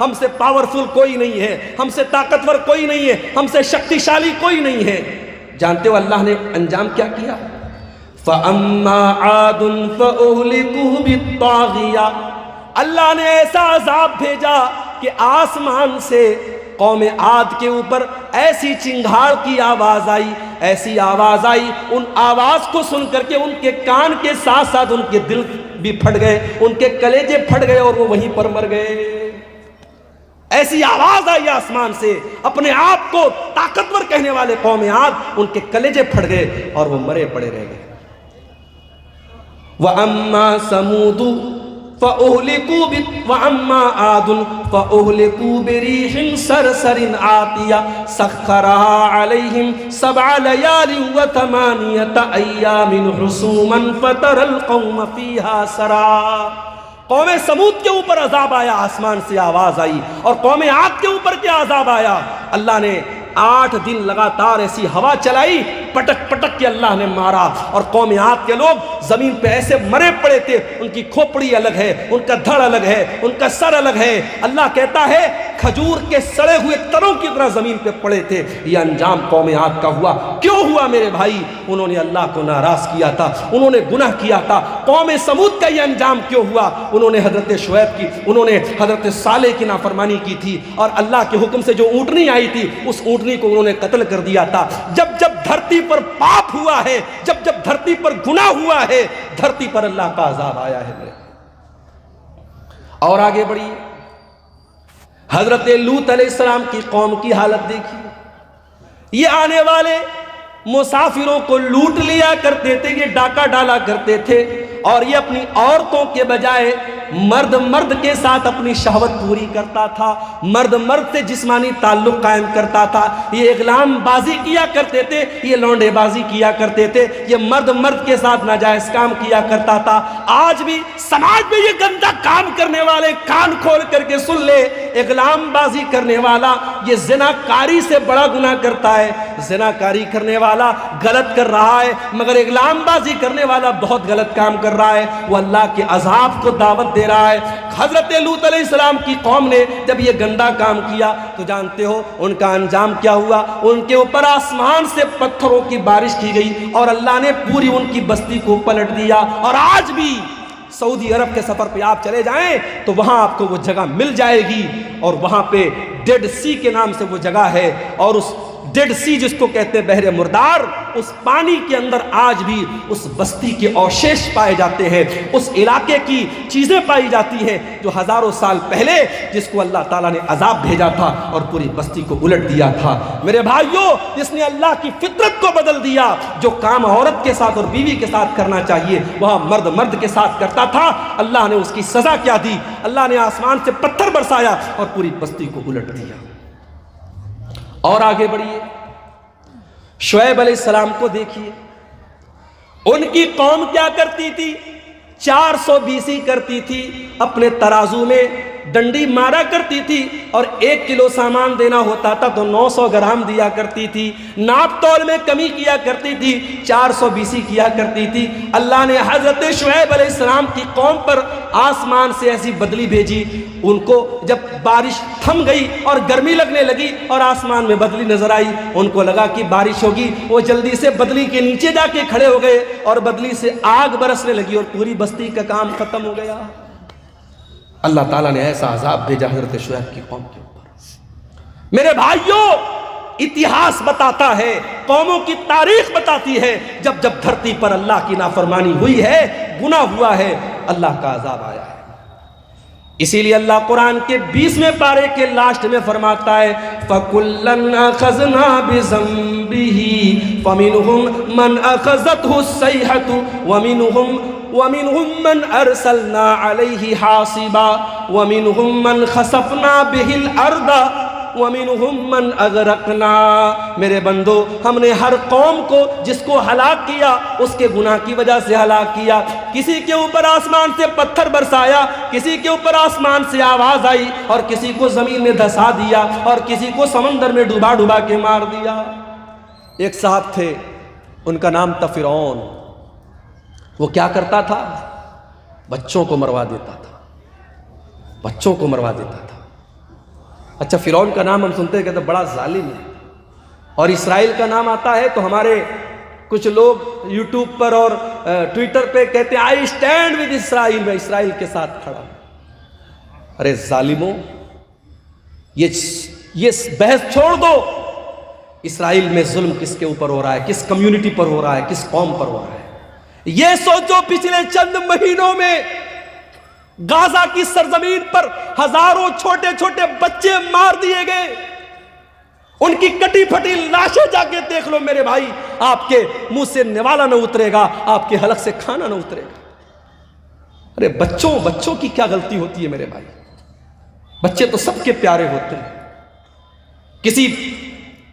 ہم سے پاورفل کوئی نہیں ہے، ہم سے طاقتور کوئی نہیں ہے، ہم سے شکتیشالی کوئی نہیں ہے۔ جانتے ہو اللہ نے انجام کیا کیا؟ فَأَمَّا عَادٌ فَأُهْلِكُوا بِالطَّاغِيَةِ، اللہ نے ایسا عذاب بھیجا کہ آسمان سے قوم عاد کے اوپر ایسی چنگھاڑ کی آواز آئی، ایسی آواز آئی، ان آواز کو سن کر کے ان کے کان کے ساتھ ساتھ ان کے دل بھی پھٹ گئے، ان کے کلیجے پھٹ گئے اور وہ وہیں پر مر گئے۔ ایسی آواز آئی آسمان سے، اپنے آپ کو طاقتور کہنے والے قوم عاد ان کے کلیجے پھٹ گئے اور وہ مرے پڑے رہ گئے۔ وَأَمَّا سَمُودُ وَأَمَّا عَادٌ فَأُهْلِكُوا بِرِيحٍ صَرْصَرٍ عَاتِيَةٍ سَخَّرَهَا عَلَيْهِمْ 7 لَيَالٍ و8 أَيَّامٍ حُسُومًا فَتَرَى الْقَوْمَ فِيهَا سَرَعًا۔ قوم سمود کے اوپر عذاب آیا، آسمان سے آواز آئی، اور قوم عاد کے اوپر کیا عذاب آیا؟ اللہ نے 8 دن لگاتار ایسی ہوا چلائی، پٹک پٹک کے اللہ نے مارا، اور قوم عاد کے لوگ زمین پہ ایسے مرے پڑے تھے، ان کی کھوپڑی الگ ہے، ان کا دھڑ الگ ہے، ان کا سر الگ ہے۔ اللہ کہتا ہے کھجور کے سڑے ہوئے تنوں کی طرح زمین پہ پڑے تھے۔ یہ انجام قوم عاد کا ہوا۔ کیوں ہوا میرے بھائی؟ انہوں نے اللہ کو ناراض کیا تھا، انہوں نے گناہ کیا تھا۔ قوم سمود کا یہ انجام کیوں ہوا؟ انہوں نے حضرت شعیب کی، انہوں نے حضرت صالح کی نافرمانی کی تھی، اور اللہ کے حکم سے جو اونٹنی آئی تھی اس اونٹنی کو انہوں نے قتل کر دیا تھا۔ جب جب دھرتی پر پاپ ہوا ہے، جب جب دھرتی پر گناہ ہوا ہے، دھرتی پر اللہ کا عذاب آیا ہے میرے۔ اور آگے بڑھیے، حضرت لوط علیہ السلام کی قوم کی حالت دیکھیے۔ یہ آنے والے مسافروں کو لوٹ لیا کرتے تھے، یہ ڈاکہ ڈالا کرتے تھے، اور یہ اپنی عورتوں کے بجائے مرد مرد کے ساتھ اپنی شہوت پوری کرتا تھا، مرد مرد سے جسمانی تعلق قائم کرتا تھا، یہ اغلام بازی کیا کرتے تھے، یہ لونڈے بازی کیا کرتے تھے، یہ مرد مرد کے ساتھ ناجائز کام کیا کرتا تھا۔ آج بھی سماج میں یہ گندا کام کرنے والے کان کھول کر کے سن لے، اغلام بازی کرنے والا یہ زناکاری سے بڑا گناہ کرتا ہے، زناکاری کرنے والا غلط کر رہا ہے، مگر اغلام بازی کرنے والا بہت غلط کام کر رہا ہے، وہ اللہ کے عذاب کو دعوت دے رہا ہے۔ حضرت لوط علیہ السلام کی قوم نے جب یہ گندا کام کیا تو جانتے ہو ان کا انجام کیا ہوا؟ ان کے اوپر آسمان سے پتھروں کی بارش کی گئی اور اللہ نے پوری ان کی بستی کو پلٹ دیا۔ اور آج بھی سعودی عرب کے سفر پہ آپ چلے جائیں تو وہاں آپ کو وہ جگہ مل جائے گی، اور وہاں پہ ڈیڈ سی کے نام سے وہ جگہ ہے، اور اس ڈیڈ سی جس کو کہتے ہیں بحر مردار، اس پانی کے اندر آج بھی اس بستی کے اوشیش پائے جاتے ہیں، اس علاقے کی چیزیں پائی جاتی ہیں جو ہزاروں سال پہلے جس کو اللہ تعالیٰ نے عذاب بھیجا تھا اور پوری بستی کو الٹ دیا تھا۔ میرے بھائیوں، جس نے اللہ کی فطرت کو بدل دیا، جو کام عورت کے ساتھ اور بیوی کے ساتھ کرنا چاہیے وہاں مرد مرد کے ساتھ کرتا تھا، اللہ نے اس کی سزا کیا دی؟ اللہ نے آسمان سے پتھر برسایا اور پوری بستی کو الٹ دیا۔ اور آگے بڑھیے، شعیب علیہ السلام کو دیکھیے، ان کی قوم کیا کرتی تھی؟ 420 کرتی تھی، اپنے ترازو میں ڈنڈی مارا کرتی تھی، اور 1 کلو سامان دینا ہوتا تھا تو 900 گرام دیا کرتی تھی، ناپ تول میں کمی کیا کرتی تھی، 420 کیا کرتی تھی۔ اللہ نے حضرت شعیب علیہ السلام کی قوم پر آسمان سے ایسی بدلی بھیجی، ان کو جب بارش تھم گئی اور گرمی لگنے لگی اور آسمان میں بدلی نظر آئی، ان کو لگا کہ بارش ہوگی، وہ جلدی سے بدلی کے نیچے جا کے کھڑے ہو گئے اور بدلی سے آگ برسنے لگی اور پوری بستی کا کام ختم ہو گیا۔ اللہ تعالیٰ نے ایسا عذاب بھیجا حضرت شعیب کی قوم کے اوپر۔ میرے بھائیوں، اتہاس بتاتا ہے، قوموں کی تاریخ بتاتی ہے، جب جب دھرتی پر اللہ کی نافرمانی ہوئی ہے، گناہ ہوا ہے، اللہ کا عذاب آیا ہے۔ اسی لیے اللہ قرآن کے 20ویں پارے کے لاسٹ میں فرماتا ہے فَكُلًّا أَخَذْنَا بِذَنبِهِ فَمِنْهُمْ مَنْ أَخَذَتْهُ الصَّيْحَةُ وَمِنْهُمْ مَنْ أَرْسَلْنَا عَلَيْهِ حَاصِبًا وَمِنْهُمْ مَنْ خَسَفْنَا بِهِ الْأَرْضَ وَمِنْهُمْ مَنْ أَغْرَقْنَا۔ میرے بندو، ہم نے ہر قوم کو جس کو ہلاک کیا اس کے گناہ کی وجہ سے ہلاک کیا، کسی کے اوپر آسمان سے پتھر برسایا، کسی کے اوپر آسمان سے آواز آئی اور کسی کو زمین میں دھسا دیا اور کسی کو سمندر میں ڈوبا ڈوبا کے مار دیا۔ ایک صاحب تھے، ان کا نام تھا فرعون۔ وہ کیا کرتا تھا؟ بچوں کو مروا دیتا تھا، بچوں کو مروا دیتا تھا۔ اچھا، فرعون کا نام ہم سنتے ہیں کہتے بڑا ظالم ہے، اور اسرائیل کا نام آتا ہے تو ہمارے کچھ لوگ یوٹیوب پر اور ٹویٹر پہ کہتے ہیں آئی اسٹینڈ ود اسرائیل، میں اسرائیل کے ساتھ کھڑا ہوں۔ ارے ظالموں، یہ بحث چھوڑ دو، اسرائیل میں ظلم کس کے اوپر ہو رہا ہے، کس کمیونٹی پر ہو رہا ہے، کس قوم پر ہو رہا ہے؟ یہ سوچو، پچھلے چند مہینوں میں غازہ کی سرزمین پر ہزاروں چھوٹے چھوٹے بچے مار دیے گئے، ان کی کٹی پھٹی لاشیں جا کے دیکھ لو میرے بھائی، آپ کے منہ سے نوالا نہ اترے گا، آپ کے حلق سے کھانا نہ اترے گا۔ ارے بچوں کی کیا غلطی ہوتی ہے میرے بھائی؟ بچے تو سب کے پیارے ہوتے ہیں۔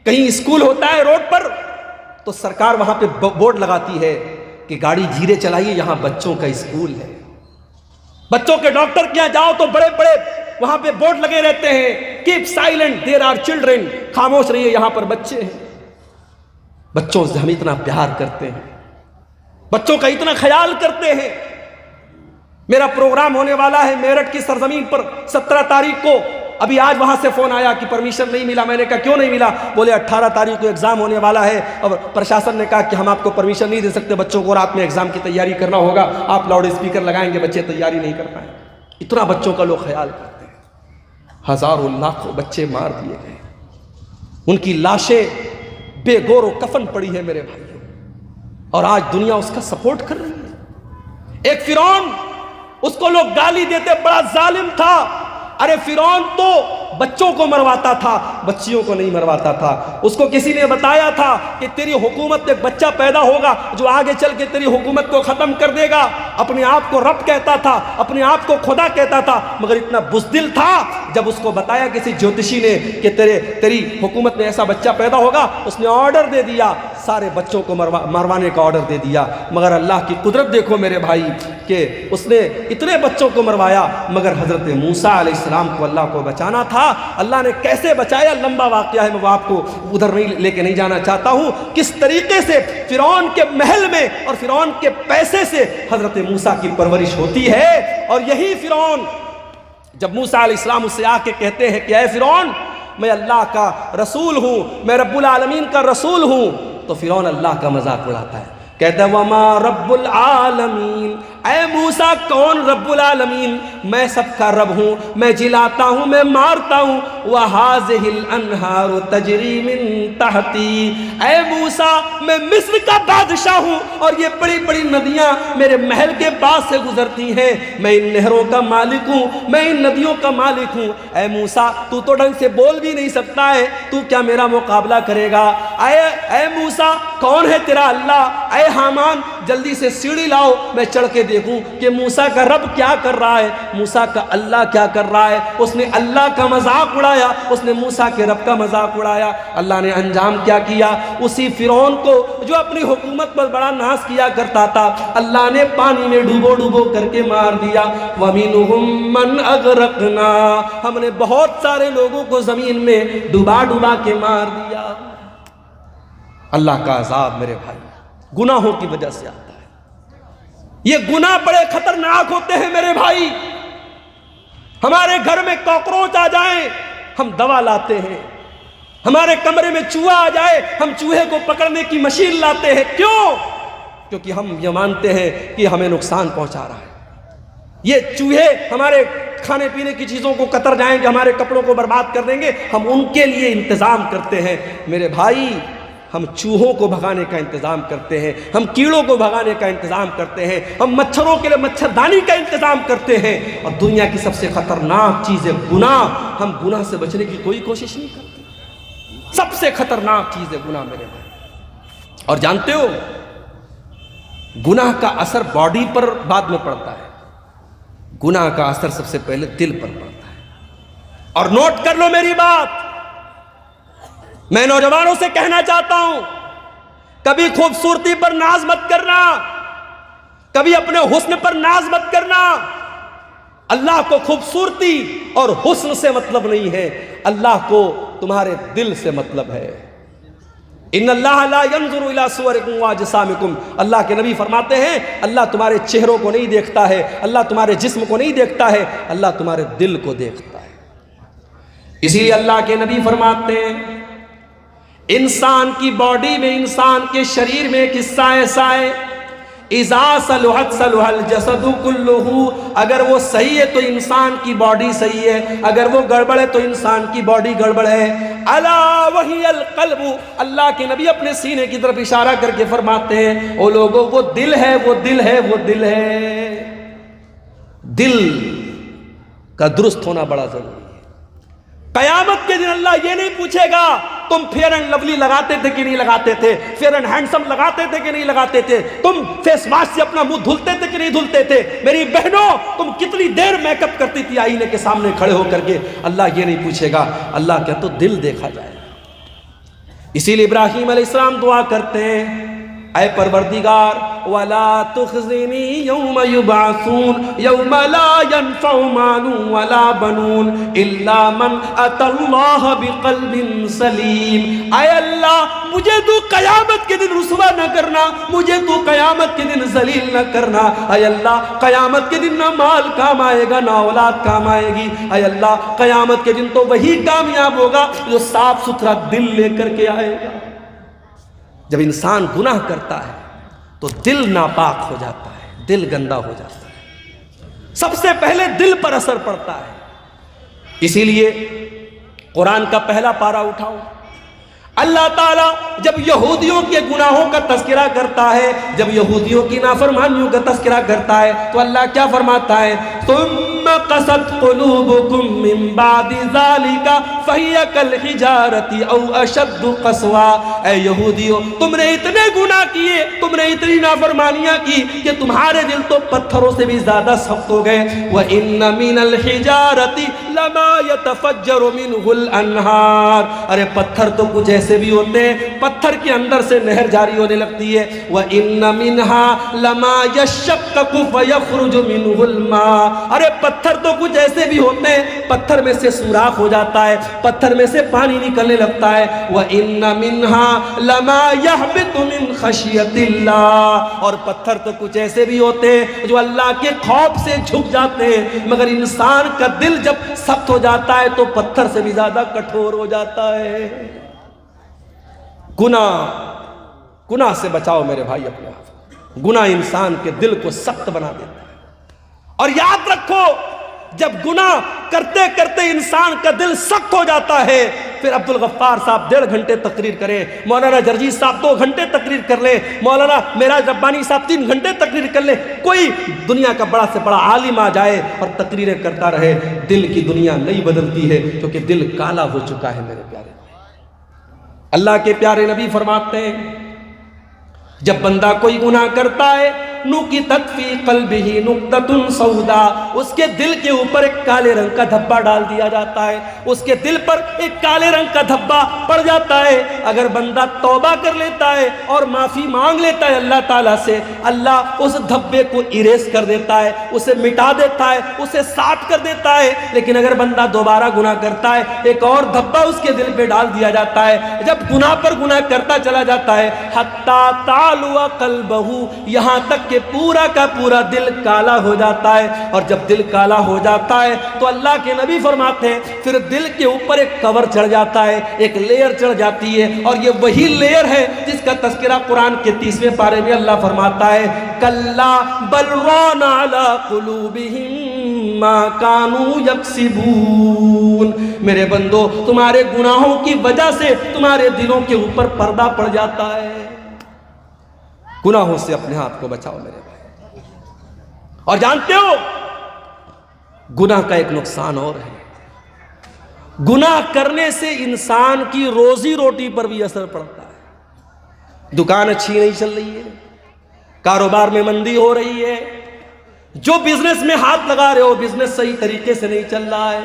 کہیں اسکول ہوتا ہے روڈ پر تو سرکار وہاں پہ بورڈ لگاتی ہے کہ گاڑی دھیرے چلائیے، یہاں بچوں کا اسکول ہے۔ بچوں کے ڈاکٹر کے یہاں جاؤ تو بڑے بڑے وہاں پہ بورڈ لگے رہتے ہیں، keep silent there are children, خاموش رہیے یہاں پر بچے ہیں۔ بچوں سے ہم اتنا پیار کرتے ہیں، بچوں کا اتنا خیال کرتے ہیں۔ میرا پروگرام ہونے والا ہے میرٹھ کی سرزمین پر 17 تاریخ کو، ابھی آج وہاں سے فون آیا کہ پرمیشن نہیں ملا۔ میں نے کہا کیوں نہیں ملا؟ بولے 18 تاریخ کو ایگزام ہونے والا ہے اور پرشاسن نے کہا کہ ہم آپ کو پرمیشن نہیں دے سکتے، بچوں کو رات میں ایگزام کی تیاری کرنا ہوگا، آپ لاؤڈ اسپیکر لگائیں گے، بچے تیاری نہیں کر پائیں۔ اتنا بچوں کا لوگ خیال کرتے ہیں۔ ہزاروں لاکھوں بچے مار دیے گئے، ان کی لاشیں بے گور و کفن پڑی ہے میرے بھائیوں، اور آج دنیا اس کا سپورٹ کر رہی ہے۔ ایک فرعون، اس کو لوگ گالی دیتے بڑا ظالم تھا۔ ارے فرعون تو بچوں کو مرواتا تھا، بچیوں کو نہیں مرواتا تھا۔ اس کو کسی نے بتایا تھا کہ تیری حکومت میں ایک بچہ پیدا ہوگا جو آگے چل کے تیری حکومت کو ختم کر دے گا۔ اپنے آپ کو رب کہتا تھا، اپنے آپ کو خدا کہتا تھا، مگر اتنا بزدل تھا جب اس کو بتایا کسی جوتشی نے کہ تیری حکومت میں ایسا بچہ پیدا ہوگا، اس نے آرڈر دے دیا، سارے بچوں کو مروانے کا آرڈر دے دیا۔ مگر اللہ کی قدرت دیکھو میرے بھائی کہ اس نے اتنے بچوں کو مروایا، مگر حضرت موسیٰ علیہ السلام کو اللہ کو بچانا تھا۔ اللہ نے کیسے بچایا، لمبا واقعہ ہے، میں وہ آپ کو ادھر نہیں لے کے نہیں جانا چاہتا ہوں۔ کس طریقے سے فرعون کے محل میں اور فرعون کے پیسے سے حضرت موسیٰ کی پرورش ہوتی ہے۔ اور یہی فرعون جب موسیٰ علیہ السلام اس سے آ کے کہتے ہیں کہ اے فرعون میں اللہ کا رسول ہوں، میں رب العالمین کا رسول ہوں، تو فرعون اللہ کا مذاق اڑاتا ہے، کہتا ہے وما رب العالمین، اے موسیٰ کون رب العالمین؟ میں سب کا رب ہوں، میں جلاتا ہوں، میں مارتا ہوں۔ وَهَذِهِ الْأَنْهَارُ تَجْرِي مِن تَحْتِي، اے موسیٰ میں مصر کا بادشاہ ہوں اور یہ بڑی بڑی ندیاں میرے محل کے پاس سے گزرتی ہیں، میں ان نہروں کا مالک ہوں، میں ان ندیوں کا مالک ہوں۔ اے موسیٰ تو ڈھنگ سے بول بھی نہیں سکتا ہے، تو کیا میرا مقابلہ کرے گا؟ اے موسیٰ کون ہے تیرا اللہ؟ اے حامان جلدی سے سیڑھی لاؤ، میں چڑھ کے دیکھوں کہ موسیٰ کا رب کیا کر رہا ہے، موسیٰ کا اللہ کیا کر رہا ہے۔ اس نے اللہ کا مذاق اڑایا، اس نے موسیٰ کے رب کا مذاق اڑایا۔ اللہ نے انجام کیا کیا؟ اسی فرعون کو جو اپنی حکومت پر بڑا ناز کیا کرتا تھا، اللہ نے پانی میں ڈوبو ڈوبو کر کے مار دیا۔ وَمِنْهُمْ مَنْ أَغْرَقْنَا، ہم نے بہت سارے لوگوں کو زمین میں ڈوبا ڈوبا کے مار دیا۔ اللہ کا عذاب میرے بھائی گناہوں کی وجہ سے آتا ہے۔ یہ گناہ بڑے خطرناک ہوتے ہیں میرے بھائی۔ ہمارے گھر میں کاکروچ آ جائیں ہم دوا لاتے ہیں، ہمارے کمرے میں چوہا آ جائے ہم چوہے کو پکڑنے کی مشین لاتے ہیں۔ کیوں؟ کیونکہ ہم یہ مانتے ہیں کہ ہمیں نقصان پہنچا رہا ہے۔ یہ چوہے ہمارے کھانے پینے کی چیزوں کو کتر جائیں گے، ہمارے کپڑوں کو برباد کر دیں گے، ہم ان کے لیے انتظام کرتے ہیں۔ میرے بھائی ہم چوہوں کو بھگانے کا انتظام کرتے ہیں، ہم کیڑوں کو بھگانے کا انتظام کرتے ہیں، ہم مچھروں کے لیے مچھردانی کا انتظام کرتے ہیں، اور دنیا کی سب سے خطرناک چیز ہے گناہ۔ ہم گناہ سے بچنے کی کوئی کوشش نہیں کرتے۔ سب سے خطرناک چیز ہے گناہ میرے بھائی۔ اور جانتے ہو گناہ کا اثر باڈی پر بعد میں پڑتا ہے، گناہ کا اثر سب سے پہلے دل پر پڑتا ہے۔ اور نوٹ کر لو میری بات، میں نوجوانوں سے کہنا چاہتا ہوں کبھی خوبصورتی پر ناز مت کرنا، کبھی اپنے حسن پر ناز مت کرنا۔ اللہ کو خوبصورتی اور حسن سے مطلب نہیں ہے، اللہ کو تمہارے دل سے مطلب ہے۔ ان اللہ لا ينظر الى صورکم واجسامکم، اللہ کے نبی فرماتے ہیں اللہ تمہارے چہروں کو نہیں دیکھتا ہے، اللہ تمہارے جسم کو نہیں دیکھتا ہے، اللہ تمہارے دل کو دیکھتا ہے۔ اسی لیے اللہ کے نبی فرماتے ہیں انسان کی باڈی میں، انسان کے شریر میں ایک حصہ ایسا ہے اذا صلحت صلح الجسد کلہ، اگر وہ صحیح ہے تو انسان کی باڈی صحیح ہے، اگر وہ گڑبڑ ہے تو انسان کی باڈی گڑبڑ ہے۔ الا وہی القلب، اللہ کے نبی اپنے سینے کی طرف اشارہ کر کے فرماتے ہیں او لوگوں وہ دل ہے، وہ دل ہے، وہ دل ہے۔ دل کا درست ہونا بڑا ضروری ہے۔ قیامت کے دن اللہ یہ نہیں پوچھے گا تم فیئر اینڈ لولی لگاتے تھے کہ نہیں لگاتے تھے، فیئر اینڈ ہینڈسم لگاتے تھے کہ نہیں لگاتے تھے، تم فیس ماسک سے اپنا منہ دھلتے تھے کہ نہیں دھلتے تھے، میری بہنوں تم کتنی دیر میک اپ کرتی تھی آئینے کے سامنے کھڑے ہو کر کے، اللہ یہ نہیں پوچھے گا، اللہ کیا تو دل دیکھا جائے گا۔ اسی لیے ابراہیم علیہ السلام دعا کرتے ہیں اے پروردگار وَلَا تُخْزِنِي يَوْمَ يُبْعَثُونَ يَوْمَ لَا يَنْفَعُ مَالٌ وَلَا بَنُونَ إِلَّا مَنْ أَتَى اللَّهَ بِقَلْبٍ سَلِيمٍ، اے اللہ مجھے تو قیامت کے دن رسوا نہ کرنا، مجھے تو قیامت کے دن ذلیل نہ کرنا، اے اللہ قیامت کے دن نہ مال کام آئے گا نہ اولاد کام آئے گی، اے اللہ قیامت کے دن تو وہی کامیاب ہوگا جو صاف ستھرا دل لے کر کے آئے گا۔ جب انسان گناہ کرتا ہے تو دل ناپاک ہو جاتا ہے، دل گندا ہو جاتا ہے، سب سے پہلے دل پر اثر پڑتا ہے۔ اسی لیے قرآن کا پہلا پارہ اٹھاؤ، اللہ تعالیٰ جب یہودیوں کے گناہوں کا تذکرہ کرتا ہے، جب یہودیوں کی نافرمانیوں کا تذکرہ کرتا ہے تو اللہ کیا فرماتا ہے
ثم قست قلوبكم من بعد ذلك فهي كالحجارة او اشد قسوا. اے یہودیو تم نے اتنے گناہ کیے, تم نے اتنی نافرمانیاں کی کہ تمہارے دل تو پتھروں سے بھی زیادہ سخت ہو گئے. وَإِنَّ مِنَ الْحِجَارَةِ لَمَا يَتَفَجَّرُ مِنْهُ الْأَنْهَارُ. ارے پتھر تو کچھ ایسے بھی ہوتے ہیں پتھر کے اندر سے نہر جاری ہونے لگتی ہے. وَإِنَّ مِنْهَا لَمَا يَشَّقَّقُ فَيَخْرُجُ مِنْهُ الْمَاءُ. ارے پتھر تو کچھ ایسے بھی ہوتے ہیں پتھر میں سے سوراخ ہو جاتا ہے, پتھر میں سے پانی نکلنے لگتا ہے. وَإِنَّ مِنْهَا لَمَا يَهْبِطُ مِنْ خَشْيَةِ اللَّهِ. اور پتھر تو کچھ ایسے بھی ہوتے ہیں جو اللہ کے خوف سے جھک جاتے ہیں, مگر انسان کا دل جب سخت ہو جاتا ہے تو پتھر سے بھی زیادہ کٹھور ہو جاتا ہے. گناہ سے بچاؤ میرے بھائی اپنے آپ. گناہ انسان کے دل کو سخت بنا دیتا ہے. اور یاد رکھو جب گناہ کرتے کرتے انسان کا دل سخت ہو جاتا ہے پھر عبدالغفار صاحب 1.5 گھنٹے تقریر کریں, مولانا جرجی صاحب 2 گھنٹے تقریر کر لیں, مولانا معراج ربانی صاحب 3 گھنٹے تقریر کر لیں, کوئی دنیا کا بڑا سے بڑا عالم آ جائے اور تقریریں کرتا رہے, دل کی دنیا نہیں بدلتی ہے کیونکہ دل کالا ہو چکا ہے میرے پیارے. اللہ کے پیارے نبی فرماتے ہیں جب بندہ کوئی گناہ کرتا ہے نُقِطَتْ فِي قَلْبِهِ نُقْطَةٌ سَوْدَاء, اس کے دل کے اوپر ایک کالے رنگ کا دھبا ڈال دیا جاتا ہے, اس کے دل پر ایک کالے رنگ کا دھبا پڑ جاتا ہے. اگر بندہ توبہ کر لیتا ہے اور معافی مانگ لیتا ہے اللہ تعالیٰ سے, اللہ اس دھبے کو اریز کر دیتا ہے, اسے مٹا دیتا ہے, اسے صاف کر دیتا ہے. لیکن اگر بندہ دوبارہ گناہ کرتا ہے ایک اور دھبا اس کے دل پہ ڈال دیا جاتا ہے. جب گناہ پر گناہ کرتا چلا جاتا ہے حتیٰ تعلو قلبہ, یہاں تک کہ پورا کا پورا دل کالا ہو جاتا ہے. اور جب دل کالا ہو جاتا ہے تو اللہ کے نبی فرماتے ہیں پھر دل کے اوپر ایک کور چڑھ جاتا ہے, ایک لیئر چڑھ جاتی ہے, اور یہ وہی لیئر ہے جس کا تذکرہ قرآن کے 30ویں پارے میں اللہ فرماتا ہے کلا بل ران علی قلوبہم ما کانوا یکسبون. میرے بندو تمہارے گناہوں کی وجہ سے تمہارے دلوں کے اوپر پردہ پڑ جاتا ہے. گناہوں سے اپنے آپ کو بچاؤ میرے بھائی. اور جانتے ہو گناہ کا ایک نقصان اور ہے, گناہ کرنے سے انسان کی روزی روٹی پر بھی اثر پڑتا ہے. دکان اچھی نہیں چل رہی ہے, کاروبار میں مندی ہو رہی ہے, جو بزنس میں ہاتھ لگا رہے ہو بزنس صحیح طریقے سے نہیں چل رہا ہے,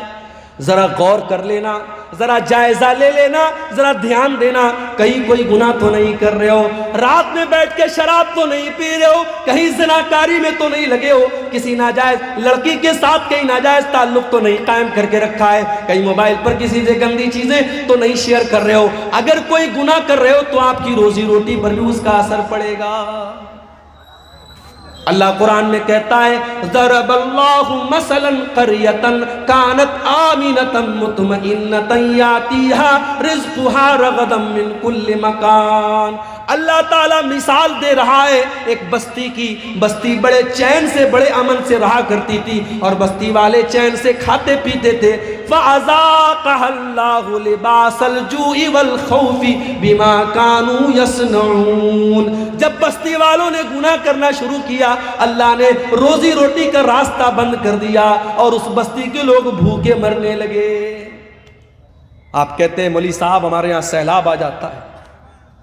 ذرا غور کر لینا, ذرا جائزہ لے لینا, ذرا دھیان دینا کہیں کوئی گناہ تو نہیں کر رہے ہو, رات میں بیٹھ کے شراب تو نہیں پی رہے ہو, کہیں زناکاری میں تو نہیں لگے ہو, کسی ناجائز لڑکی کے ساتھ کہیں ناجائز تعلق تو نہیں قائم کر کے رکھا ہے, کہیں موبائل پر کسی سے گندی چیزیں تو نہیں شیئر کر رہے ہو. اگر کوئی گناہ کر رہے ہو تو آپ کی روزی روٹی پر بھی اس کا اثر پڑے گا. اللہ قرآن میں کہتا ہے ضرب اللہ مثلا قریۃ کانت آمنۃ مطمئنۃ یاتیہا رزقها رغدا من کل مکان. اللہ تعالیٰ مثال دے رہا ہے ایک بستی کی. بستی بڑے چین سے بڑے امن سے رہا کرتی تھی اور بستی والے چین سے کھاتے پیتے تھے. فَأَذَاقَهَا اللَّهُ لِبَاسَ الْجُوعِ وَالْخَوْفِ بِمَا كَانُوا يَصْنَعُونَ. جب بستی والوں نے گناہ کرنا شروع کیا اللہ نے روزی روٹی کا راستہ بند کر دیا اور اس بستی کے لوگ بھوکے مرنے لگے. آپ کہتے ہیں مولوی صاحب ہمارے یہاں سیلاب آ جاتا ہے,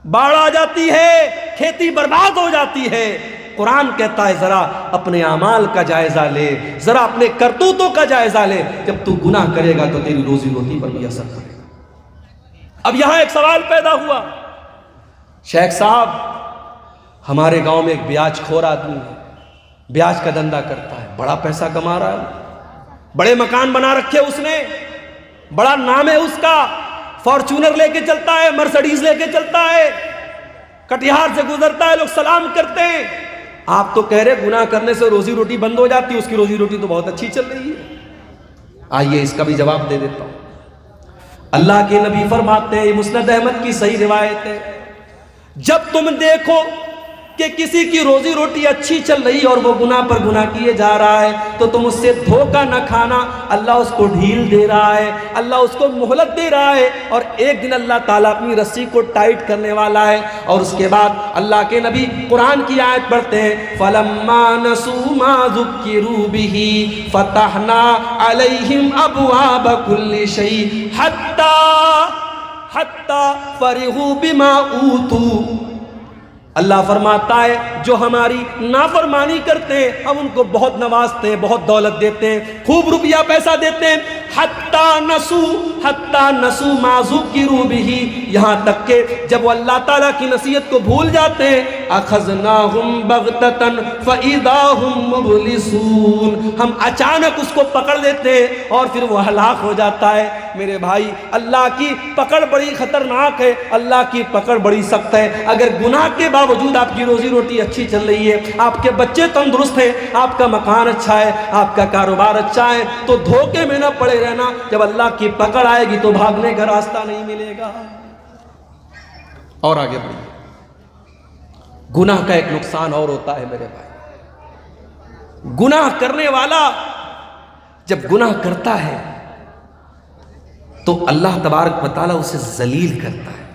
باڑھ آ جاتی ہے, کھیتی برباد ہو جاتی ہے. قرآن کہتا ہے ذرا اپنے اعمال کا جائزہ لے, ذرا اپنے کرتوتوں کا جائزہ لے, جب تو گناہ کرے گا تو تیری روزی روٹی پر بھی اثر پڑے گا. اب یہاں ایک سوال پیدا ہوا, شیخ صاحب ہمارے گاؤں میں ایک بیاج خور آدمی ہے, بیاج کا دھندا کرتا ہے, بڑا پیسہ کما رہا ہے, بڑے مکان بنا رکھے اس نے, بڑا نام ہے اس کا, فارچونر لے کے چلتا ہے, مرسڈیز لے کے چلتا ہے, کٹیہار سے گزرتا ہے لوگ سلام کرتے ہیں. آپ تو کہہ رہے گناہ کرنے سے روزی روٹی بند ہو جاتی, اس کی روزی روٹی تو بہت اچھی چل رہی ہے. آئیے اس کا بھی جواب دے دیتا ہوں. اللہ کے نبی فرماتے ہیں, مسند احمد کی صحیح روایت ہے, جب تم دیکھو
کہ کسی کی روزی روٹی اچھی چل رہی اور وہ گناہ پر گناہ کیے جا رہا ہے تو تم اس سے دھوکہ نہ کھانا. اللہ اس کو ڈھیل دے رہا ہے, اللہ اس کو مہلت دے رہا ہے, اور ایک دن اللہ تعالیٰ اپنی رسی کو ٹائٹ کرنے والا ہے. اور اس کے بعد اللہ کے نبی قرآن کی آیت پڑھتے ہیں, فَلَمَّا نَسُوا مَا ذُكِّرُوا بِهِ فَتَحْنَا عَلَيْهِمْ أَبْوَابَ كُلِّ شَيْءٍ حَتَّى فَرِحُوا بِمَا أُوتُوا. اللہ فرماتا ہے جو ہماری نافرمانی کرتے ہیں ہم ان کو بہت نوازتے ہیں, بہت دولت دیتے ہیں, خوب روپیہ پیسہ دیتے ہیں. حتیٰ نسوا ما ذکروا بہ, یہاں تک کہ جب وہ اللہ تعالیٰ کی نصیحت کو بھول جاتے ہیں, اخذناہم بغتۃ فاذا ہم مبلسون, ہم اچانک اس کو پکڑ لیتے ہیں اور پھر وہ ہلاک ہو جاتا ہے. میرے بھائی, اللہ کی پکڑ بڑی خطرناک ہے, اللہ کی پکڑ بڑی سخت ہے. اگر گناہ کے باوجود آپ کی روزی روٹی اچھی چل رہی ہے, آپ کے بچے تندرست ہیں, آپ کا مکان اچھا ہے, آپ کا کاروبار اچھا ہے, تو دھوکے میں نہ پڑے رہنا. جب اللہ کی پکڑ آئے گی تو بھاگنے کا راستہ نہیں ملے گا. اور آگے بڑھیں. گناہ کا ایک نقصان اور ہوتا ہے میرے بھائی. گناہ کرنے والا جب گناہ کرتا ہے تو اللہ تبارک و تعالیٰ اسے ذلیل کرتا ہے.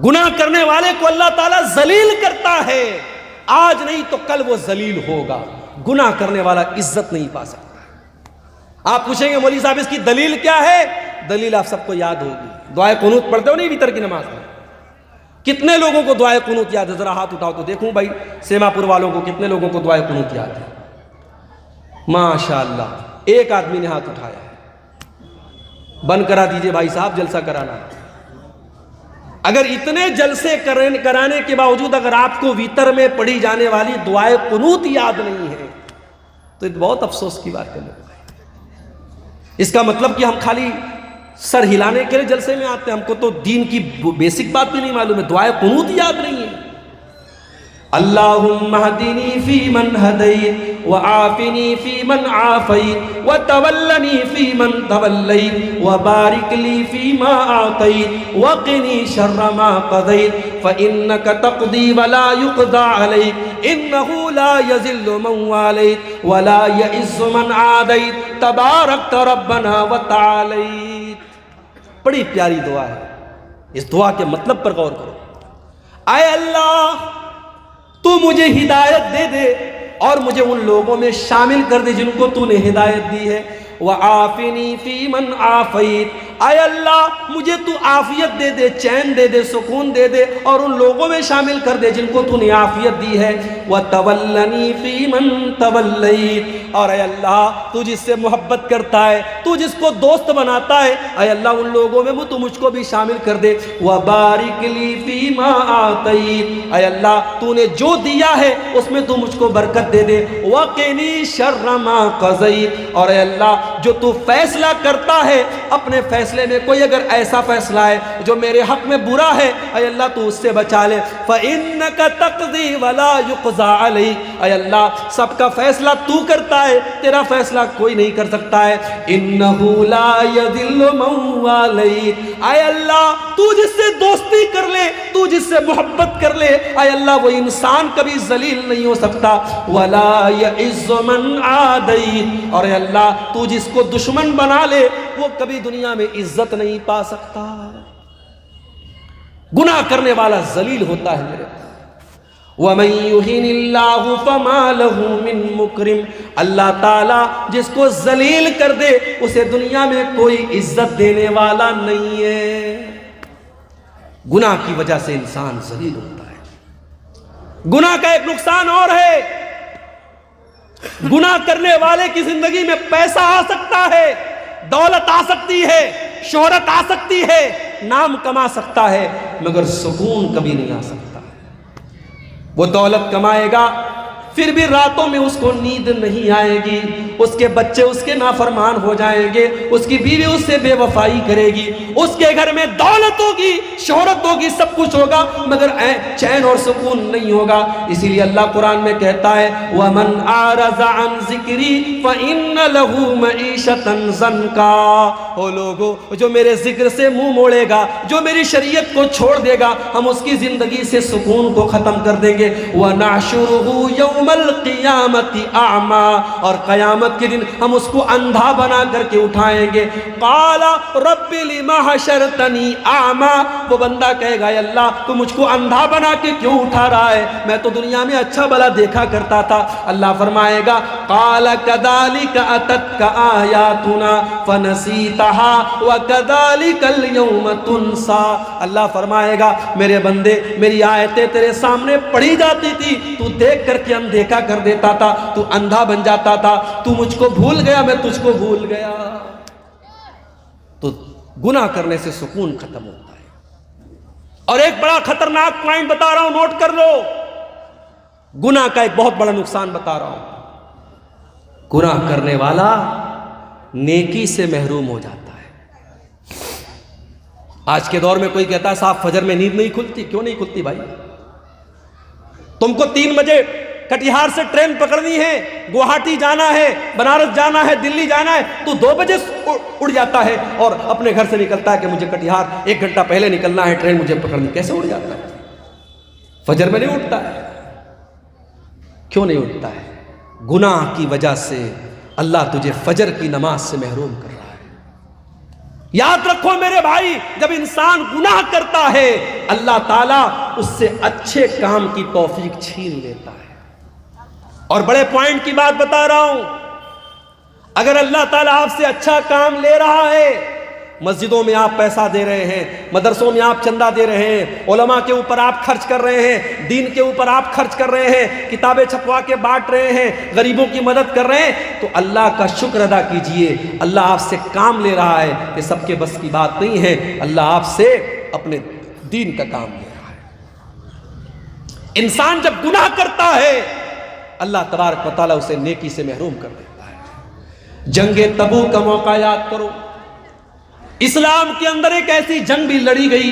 گناہ کرنے والے کو اللہ تعالیٰ ذلیل کرتا ہے. آج نہیں تو کل وہ ذلیل ہوگا. گناہ کرنے والا عزت نہیں پا سکتا. آپ پوچھیں گے مولوی صاحب اس کی دلیل کیا ہے؟ دلیل آپ سب کو یاد ہوگی. دعائے قنوت پڑھتے ہو نہیں وتر کی نماز میں؟ کتنے لوگوں کو دعائے قنوت یاد ہے؟ ذرا ہاتھ اٹھاؤ تو دیکھوں بھائی سیما پور والوں کو کتنے لوگوں کو دعائے قنوت یاد ہے؟ ماشاءاللہ, ایک آدمی نے ہاتھ اٹھایا. بند کرا دیجئے بھائی صاحب, جلسہ کرانا. اگر اتنے جلسے کرانے کے باوجود اگر آپ کو ویتر میں پڑھی جانے والی دعائے قنوت یاد نہیں ہے تو یہ بہت افسوس کی بات ہے. اس کا مطلب کہ ہم خالی سر ہلانے کے لیے جلسے میں آتے ہیں, ہم کو تو دین کی بیسک بات بھی نہیں معلوم ہے, دعائے قنوت یاد نہیں ہے. اللہم اہدنی فی من ہدیت وعافنی فی من عافیت وتولنی فی من تولیت وبارک لی فی ما اعطیت وقنی شر ما قضیت فإنک تقضی ولا یقضى علیک انہ لا یذل من والیت ولا یعز من عادیت تبارکت ربنا وتعالیت. بڑی پیاری دعا ہے. اس دعا کے مطلب پر غور کرو. اے اللہ تو مجھے ہدایت دے دے اور مجھے ان لوگوں میں شامل کر دے جن کو تو نے ہدایت دی ہے. وعافنی فی من عافیت, اے اللہ مجھے تو عافیت دے دے, چین دے دے, سکون دے دے اور ان لوگوں میں شامل کر دے جن کو تو نے عافیت دی ہے. وتولنی فی من تولیت, اور اے اللہ تو جس سے محبت کرتا ہے, تو جس کو دوست بناتا ہے, اے اللہ ان لوگوں میں تو مجھ کو بھی شامل کر دے. وبارک لی فی ما اعطیت, اے اللہ تو نے جو دیا ہے اس میں تو مجھ کو برکت دے دے. وقنی شر ما قضیت, اور اے اللہ جو تو فیصلہ کرتا ہے اپنے فیصلے میں کوئی اگر ایسا فیصلہ ہے جو میرے حق میں برا ہے, اے اللہ تو اس سے بچا لے. فَإِنَّكَ تَقْضِي وَلَا يُقْضَى عَلَيْكَ, اے اللہ سب کا فیصلہ تو کرتا ہے, تیرا فیصلہ کوئی نہیں کر سکتا ہے. إِنَّهُ لَا يَذِلُّ مَن وَالَيْتَ, اے اللہ تو جس سے دوستی کر لے, تو جس سے محبت کر لے, اے اللہ وہ انسان کبھی ذلیل نہیں ہو سکتا. وَلَا يَعِزُّ مَن عَادَيْتَ, اور اے اللہ تو جس کو دشمن بنا لے وہ کبھی دنیا میں عزت نہیں پا سکتا. گناہ کرنے والا ذلیل ہوتا ہے میرے. وَمَن يُهِنِ اللَّهُ فَمَا لَهُ مِن مُكْرِمٍ, اللہ تعالیٰ جس کو ذلیل کر دے اسے دنیا میں کوئی عزت دینے والا نہیں ہے. گناہ کی وجہ سے انسان ذلیل ہوتا ہے. گناہ کا ایک نقصان اور ہے, گناہ کرنے والے کی زندگی میں پیسہ آ سکتا ہے, دولت آ سکتی ہے, شہرت آ سکتی ہے, نام کما سکتا ہے, مگر سکون کبھی نہیں آ سکتا. وہ دولت کمائے گا پھر بھی راتوں میں اس کو نیند نہیں آئے گی، اس کے بچے اس کے نافرمان ہو جائیں گے، اس کی بیوی اس سے بے وفائی کرے گی، اس کے گھر میں دولت ہوگی، شہرت ہوگی، سب کچھ ہوگا، مگر چین اور سکون نہیں ہوگا۔ اسی لیے اللہ قرآن میں کہتا ہے وَمَنْ أَعْرَضَ عَنْ ذِكْرِي فَإِنَّ لَهُ مَعِيشَةً ضَنْكًا۔ او لوگو، جو میرے ذکر سے منہ موڑے گا، جو میری شریعت کو چھوڑ دے گا، ہم اس کی زندگی سے سکون کو ختم کر دیں گے۔ وَنَحْشُرُهُ يَوْمَ الْقِيَامَةِ أَعْمَى، اور قیامت کے دن ہم اس کو اندھا بنا کر کے اٹھائیں گے۔ قَالَ رَبِّ لِمَ حَشَرْتَنِي أَعْمَى، وہ بندہ کہے گا اے اللہ تو مجھ کو اندھا بنا کے کیوں اٹھا رہا ہے، میں تو دنیا میں اچھا بھلا دیکھا کرتا تھا۔ اللہ فرمائے گا قَالَ كَذَلِكَ أَتَتْكَ آيَاتُنَا فَنَسِيتَهَا وَكَذَلِكَ الْيَوْمَ تُنْسَى۔ اللہ فرمائے گا میرے بندے، میری آیتیں تیرے سامنے پڑھی جاتی تھی، تو دیکھ کر کے اندیکھا کر دیتا تھا، تو اندھا بن جاتا تھا، تو مجھ کو بھول گیا، میں تجھ کو بھول گیا۔ تو گناہ کرنے سے سکون ختم ہوتا ہے۔ اور ایک بڑا خطرناک پوائنٹ بتا رہا ہوں، نوٹ کر لو، گناہ کا ایک بہت بڑا نقصان بتا رہا ہوں، گناہ کرنے والا نیکی سے محروم ہو جاتا ہے۔ آج کے دور میں کوئی کہتا ہے صاحب فجر میں نیند نہیں کھلتی، کیوں نہیں کھلتی بھائی؟ تم کو 3 بجے کٹیہار سے ٹرین پکڑنی ہے، گوہاٹی جانا ہے، بنارس جانا ہے، دلی جانا ہے، تو 2 بجے اڑ جاتا ہے اور اپنے گھر سے نکلتا ہے کہ مجھے کٹیہار 1 گھنٹہ پہلے نکلنا ہے، ٹرین مجھے پکڑنی۔ کیسے اڑ جاتا ہے؟ فجر میں نہیں اٹھتا ہے۔ کیوں نہیں اٹھتا ہے؟ گناہ کی وجہ سے اللہ تجھے فجر کی نماز سے محروم کر رہا ہے۔ یاد رکھو میرے بھائی، جب انسان گناہ کرتا ہے اللہ تعالیٰ اس سے اچھے کام کی توفیق چھین لیتا ہے۔ اور بڑے پوائنٹ کی بات بتا رہا ہوں، اگر اللہ تعالیٰ آپ سے اچھا کام لے رہا ہے، مسجدوں میں آپ پیسہ دے رہے ہیں، مدرسوں میں آپ چندہ دے رہے ہیں، علماء کے اوپر آپ خرچ کر رہے ہیں، دین کے اوپر آپ خرچ کر رہے ہیں، کتابیں چھپوا کے بانٹ رہے ہیں، غریبوں کی مدد کر رہے ہیں، تو اللہ کا شکر ادا کیجئے، اللہ آپ سے کام لے رہا ہے، یہ سب کے بس کی بات نہیں ہے، اللہ آپ سے اپنے دین کا کام لے رہا ہے۔ انسان جب گناہ کرتا ہے اللہ تبارک و تعالیٰ اسے نیکی سے محروم کر دیتا ہے۔ جنگ تبوک کا موقع یاد کرو، اسلام کے اندر ایک ایسی جنگ بھی لڑی گئی،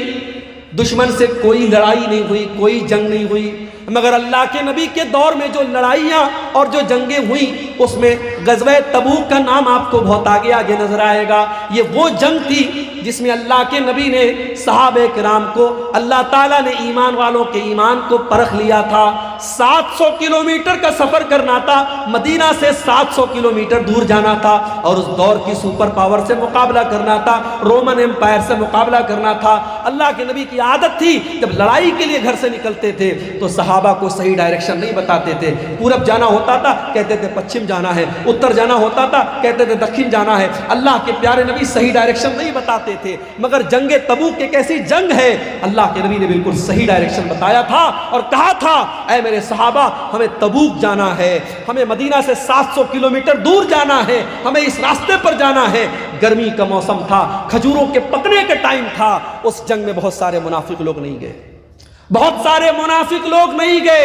دشمن سے کوئی لڑائی نہیں ہوئی، کوئی جنگ نہیں ہوئی، مگر اللہ کے نبی کے دور میں جو لڑائیاں اور جو جنگیں ہوئیں اس میں غزوہ تبوک کا نام آپ کو بہت آگے آگے نظر آئے گا۔ یہ وہ جنگ تھی جس میں اللہ کے نبی نے صحابہ کرام کو، اللہ تعالیٰ نے ایمان والوں کے ایمان کو پرکھ لیا تھا۔ 700 کلومیٹر کا سفر کرنا تھا، مدینہ سے 700 کلومیٹر دور جانا تھا، اور اس دور کی سپر پاور سے مقابلہ کرنا تھا، رومن امپائر سے مقابلہ کرنا تھا۔ اللہ کے نبی کی عادت تھی جب لڑائی کے لیے گھر سے نکلتے تھے تو صحابہ کو صحیح ڈائریکشن نہیں بتاتے تھے، پورب جانا ہوتا تھا کہتے تھے پچھم جانا ہے، اتر جانا ہوتا تھا کہتے تھے دکھن جانا ہے۔ اللہ کے پیارے نبی صحیح ڈائریکشن نہیں بتاتے تھے، مگر جنگ تبوک ایک ایسی جنگ ہے اللہ کے نبی نے بالکل صحیح ڈائریکشن بتایا تھا اور کہا تھا اے میرے صحابہ ہمیں تبوک جانا ہے، ہمیں مدینہ سے 700 کلومیٹر دور جانا ہے، ہمیں اس راستے پر جانا ہے۔ گرمی کا موسم تھا، کھجوروں کے پکنے کا ٹائم تھا، اس جنگ میں بہت سارے منافق لوگ نہیں گئے، بہت سارے منافق لوگ نہیں گئے،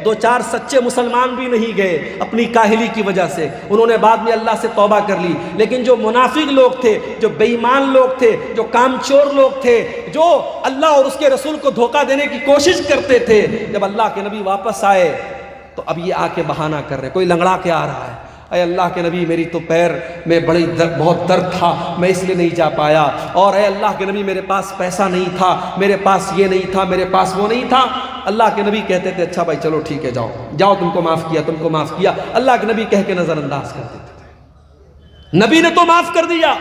2-4 سچے مسلمان بھی نہیں گئے اپنی کاہلی کی وجہ سے، انہوں نے بعد میں اللہ سے توبہ کر لی، لیکن جو منافق لوگ تھے، جو بے ایمان لوگ تھے، جو کامچور لوگ تھے، جو اللہ اور اس کے رسول کو دھوکہ دینے کی کوشش کرتے تھے، جب اللہ کے نبی واپس آئے تو اب یہ آ کے بہانہ کر رہے، کوئی لنگڑا کے آ رہا ہے، اے اللہ کے نبی میری تو پیر میں بہت درد تھا، میں اس لیے نہیں جا پایا، اور اے اللہ کے نبی میرے پاس پیسہ نہیں تھا، میرے پاس یہ نہیں تھا، میرے پاس وہ نہیں تھا۔ اللہ کے نبی کہتے تھے اچھا بھائی چلو ٹھیک ہے جاؤ جاؤ، تم کو معاف کیا، تم کو معاف کیا۔ اللہ کے نبی کہہ کے نظر انداز کر دیتے تھے، نبی نے تو معاف کر دیا،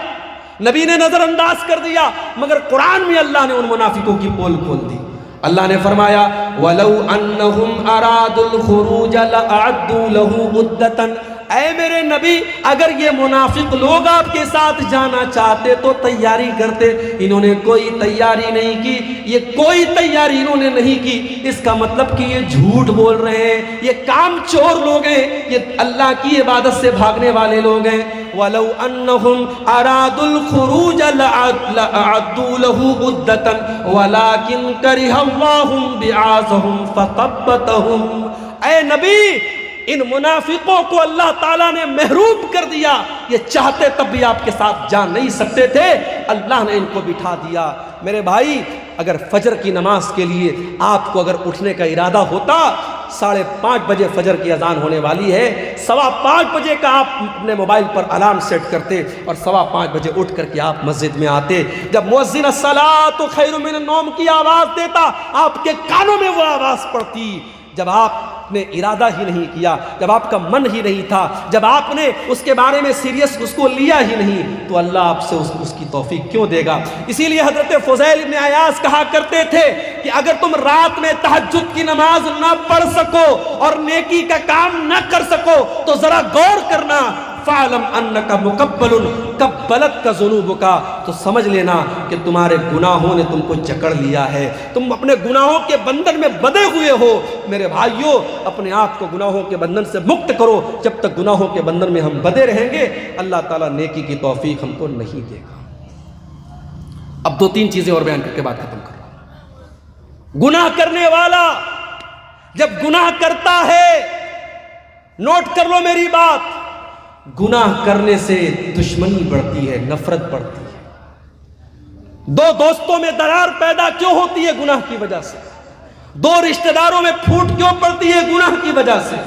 نبی نے نظر انداز کر دیا، مگر قرآن میں اللہ نے ان منافقوں کی پول کھول دی۔ اللہ نے فرمایا وَلَوْ أَنَّهُمْ أَرَادُوا الْخُرُوجَ لَأَعَدُّوا لَهُ عُدَّةً، اے میرے نبی اگر یہ منافق لوگ آپ کے ساتھ جانا چاہتے تو تیاری کرتے، انہوں نے کوئی تیاری نہیں کی، یہ کوئی تیاری انہوں نے نہیں کی، اس کا مطلب کہ یہ جھوٹ بول رہے ہیں، یہ کام چور لوگ ہیں، یہ اللہ کی عبادت سے بھاگنے والے لوگ ہیں۔ وَلَوْ أَنَّهُمْ أَرَادُوا الْخُرُوجَ لَأَعَدُّوا لَهُ عُدَّةً وَلَكِنْ كَرِهَ اللَّهُ بِعَاثَهُمْ فَثَبَّتَهُمْ، اے نبی ان منافقوں کو اللہ تعالیٰ نے محروم کر دیا. یہ چاہتے تب بھی آپ کے ساتھ جا نہیں سکتے تھے, اللہ نے ان کو بٹھا دیا. میرے بھائی, اگر فجر کی نماز کے لیے آپ کو اگر اٹھنے کا ارادہ ہوتا, 5:30 بجے فجر کی اذان ہونے والی ہے, 5:15 بجے کا آپ اپنے موبائل پر الارم سیٹ کرتے اور 5:15 بجے اٹھ کر کے آپ مسجد میں آتے. جب مؤذن الصلاۃ خیر من النوم کی آواز دیتا, آپ کے کانوں میں وہ آواز پڑتی. جب آپ نے ارادہ ہی نہیں کیا, جب آپ کا من ہی نہیں تھا, جب آپ نے اس کے بارے میں سیریس اس کو لیا ہی نہیں, تو اللہ آپ سے اس کی توفیق کیوں دے گا؟ اسی لیے حضرت فضیل ابن عیاض کہا کرتے تھے کہ اگر تم رات میں تہجد کی نماز نہ پڑھ سکو اور نیکی کا کام نہ کر سکو تو ذرا غور کرنا. فَعْلَمْ أَنَّكَ مُقَبَّلٌ قَبَّلَتْكَ ذُنُوبُكَ, تو سمجھ لینا کہ تمہارے گناہوں نے تم کو جکڑ لیا ہے, تم اپنے گناہوں کے بندھن میں بندھے ہوئے ہو. میرے بھائیوں, اپنے آپ کو گناہوں کے بندھن سے مکت کرو. جب تک گناہوں کے بندھن میں ہم بندھے رہیں گے, اللہ تعالیٰ نیکی کی توفیق ہم کو نہیں دے گا. اب 2-3 چیزیں اور بیان کر کے بات ختم کر رہا ہوں. گناہ کرنے والا جب گناہ کرتا ہے, نوٹ کر لو میری بات, گناہ کرنے سے دشمنی بڑھتی ہے, نفرت بڑھتی ہے. 2 دوستوں میں درار پیدا کیوں ہوتی ہے؟ گناہ کی وجہ سے. 2 رشتہ داروں میں پھوٹ کیوں پڑتی ہے؟ گناہ کی وجہ سے.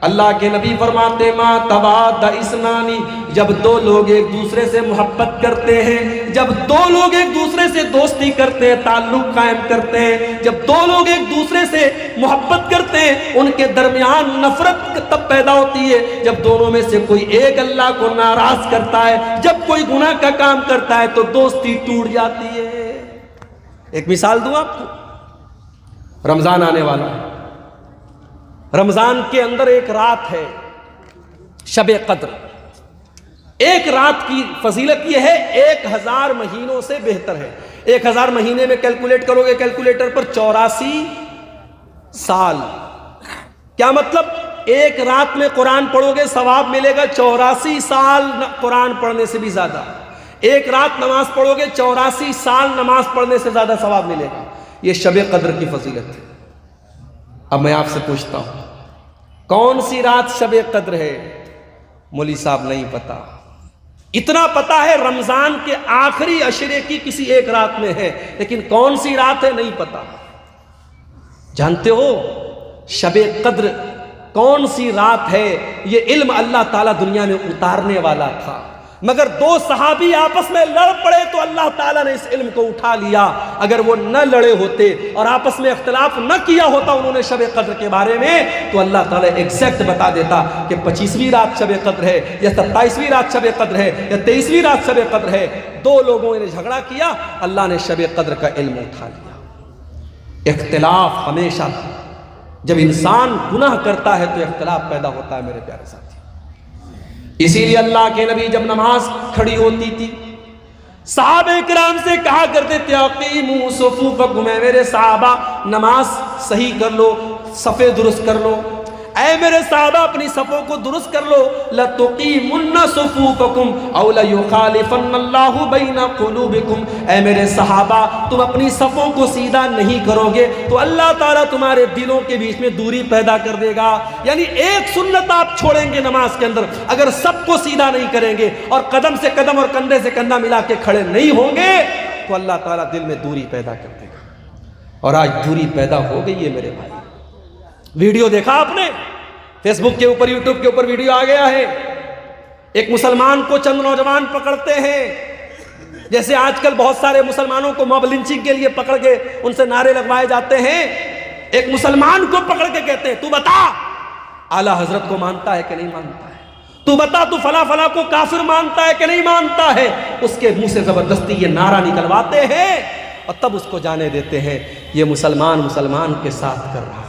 اللہ کے نبی فرماتے ما تباد اسنانی, جب 2 لوگ ایک دوسرے سے محبت کرتے ہیں, جب 2 لوگ ایک دوسرے سے دوستی کرتے ہیں, تعلق قائم کرتے ہیں, جب 2 لوگ ایک دوسرے سے محبت کرتے ہیں, ان کے درمیان نفرت تب پیدا ہوتی ہے جب دونوں میں سے کوئی ایک اللہ کو ناراض کرتا ہے. جب کوئی گناہ کا کام کرتا ہے تو دوستی ٹوٹ جاتی ہے. ایک مثال دوں آپ کو, رمضان آنے والا ہے. رمضان کے اندر ایک رات ہے شب قدر. ایک رات کی فضیلت یہ ہے 1000 مہینوں سے بہتر ہے. 1000 مہینے میں کیلکولیٹ کرو گے کیلکولیٹر پر 84 سال. کیا مطلب؟ ایک رات میں قرآن پڑھو گے ثواب ملے گا 84 سال قرآن پڑھنے سے بھی زیادہ. ایک رات نماز پڑھو گے 84 سال نماز پڑھنے سے زیادہ ثواب ملے گا. یہ شب قدر کی فضیلت ہے. اب میں آپ سے پوچھتا ہوں, کون سی رات شب قدر ہے؟ مولوی صاحب نہیں پتا. اتنا پتا ہے رمضان کے آخری عشرے کی کسی ایک رات میں ہے, لیکن کون سی رات ہے نہیں پتا. جانتے ہو شب قدر کون سی رات ہے؟ یہ علم اللہ تعالیٰ دنیا میں اتارنے والا تھا, مگر 2 صحابی آپس میں لڑ پڑے تو اللہ تعالیٰ نے اس علم کو اٹھا لیا. اگر وہ نہ لڑے ہوتے اور آپس میں اختلاف نہ کیا ہوتا انہوں نے شب قدر کے بارے میں, تو اللہ تعالیٰ ایگزیکٹ بتا دیتا کہ 25ویں رات شب قدر ہے یا 27ویں رات شب قدر ہے یا 23ویں رات شب قدر ہے. 2 لوگوں نے جھگڑا کیا, اللہ نے شب قدر کا علم اٹھا لیا. اختلاف ہمیشہ, جب انسان گناہ کرتا ہے تو اختلاف پیدا ہوتا ہے میرے پیارے ساتھی. اسی لیے اللہ کے نبی جب نماز کھڑی ہوتی تھی صحابہ کرام سے کہا کرتے تھے اقیموا صفوفکم, اے میرے صحابہ نماز صحیح کر لو, صفیں درست کر لو. اے میرے صحابہ اپنی صفوں کو درست کر لو. لَتُقِیمُنَّ صُفُوفَکُمْ أَوْ لَيُخَالِفَنَّ اللَّهُ بَيْنَ قُلُوبِکُمْ, اے میرے صحابہ تم اپنی صفوں کو سیدھا نہیں کرو گے تو اللہ تعالیٰ تمہارے دلوں کے بیچ میں دوری پیدا کر دے گا. یعنی ایک سنت آپ چھوڑیں گے نماز کے اندر, اگر سب کو سیدھا نہیں کریں گے اور قدم سے قدم اور کندھے سے کندھا ملا کے کھڑے نہیں ہوں گے تو اللہ تعالیٰ دل میں دوری پیدا کر دے گا. اور آج دوری پیدا ہو گئی ہے میرے بھائی. ویڈیو دیکھا آپ نے فیس بک کے اوپر, یوٹیوب کے اوپر ویڈیو آ گیا ہے. ایک مسلمان کو چند نوجوان پکڑتے ہیں, جیسے آج کل بہت سارے مسلمانوں کو موب لنچنگ کے لیے پکڑ کے ان سے نعرے لگوائے جاتے ہیں. ایک مسلمان کو پکڑ کے کہتے ہیں تو بتا اعلیٰ حضرت کو مانتا ہے کہ نہیں مانتا ہے, تو بتا تو فلاں فلاں کو کافر مانتا ہے کہ نہیں مانتا ہے. اس کے منہ سے زبردستی یہ نعرہ نکلواتے ہیں اور تب اس کو جانے دیتے ہیں یہ مسلمان کے ساتھ کر رہا ہے.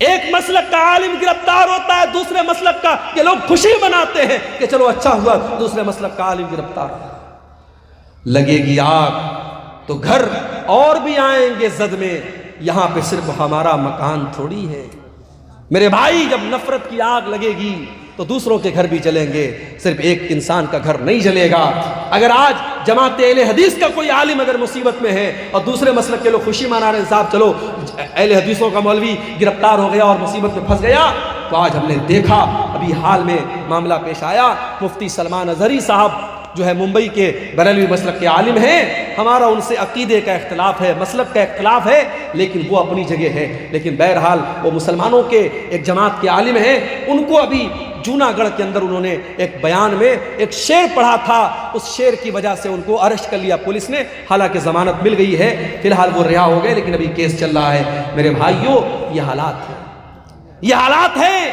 ایک مسلک کا عالم گرفتار ہوتا ہے, دوسرے مسلک کا یہ لوگ خوشی مناتے ہیں کہ چلو اچھا ہوا دوسرے مسلک کا عالم گرفتار ہوا. لگے گی آگ تو گھر اور بھی آئیں گے زد میں, یہاں پہ صرف ہمارا مکان تھوڑی ہے. میرے بھائی جب نفرت کی آگ لگے گی تو دوسروں کے گھر بھی جلیں گے, صرف ایک انسان کا گھر نہیں جلے گا. اگر آج جماعت اہل حدیث کا کوئی عالم اگر مصیبت میں ہے اور دوسرے مسلک کے لوگ خوشی منا رہے ہیں صاحب چلو اہل حدیثوں کا مولوی گرفتار ہو گیا اور مصیبت میں پھنس گیا, تو آج ہم نے دیکھا ابھی حال میں معاملہ پیش آیا، مفتی سلمان اظہری صاحب جو ہے ممبئی کے بریلوی مسلک کے عالم ہیں، ہمارا ان سے عقیدے کا اختلاف ہے، مسلک کا اختلاف ہے، لیکن وہ اپنی جگہ ہے، لیکن بہرحال وہ مسلمانوں کے ایک جماعت کے عالم ہیں۔ ان کو ابھی جوناگڑھ کے اندر انہوں نے ایک بیان میں ایک شعر پڑھا تھا، اس شعر کی وجہ سے ان کو اریسٹ کر لیا پولیس نے، حالانکہ ضمانت مل گئی ہے، فی الحال وہ رہا ہو گئے، لیکن ابھی کیس چل رہا ہے۔ میرے بھائیوں، یہ حالات ہیں، یہ حالات ہیں۔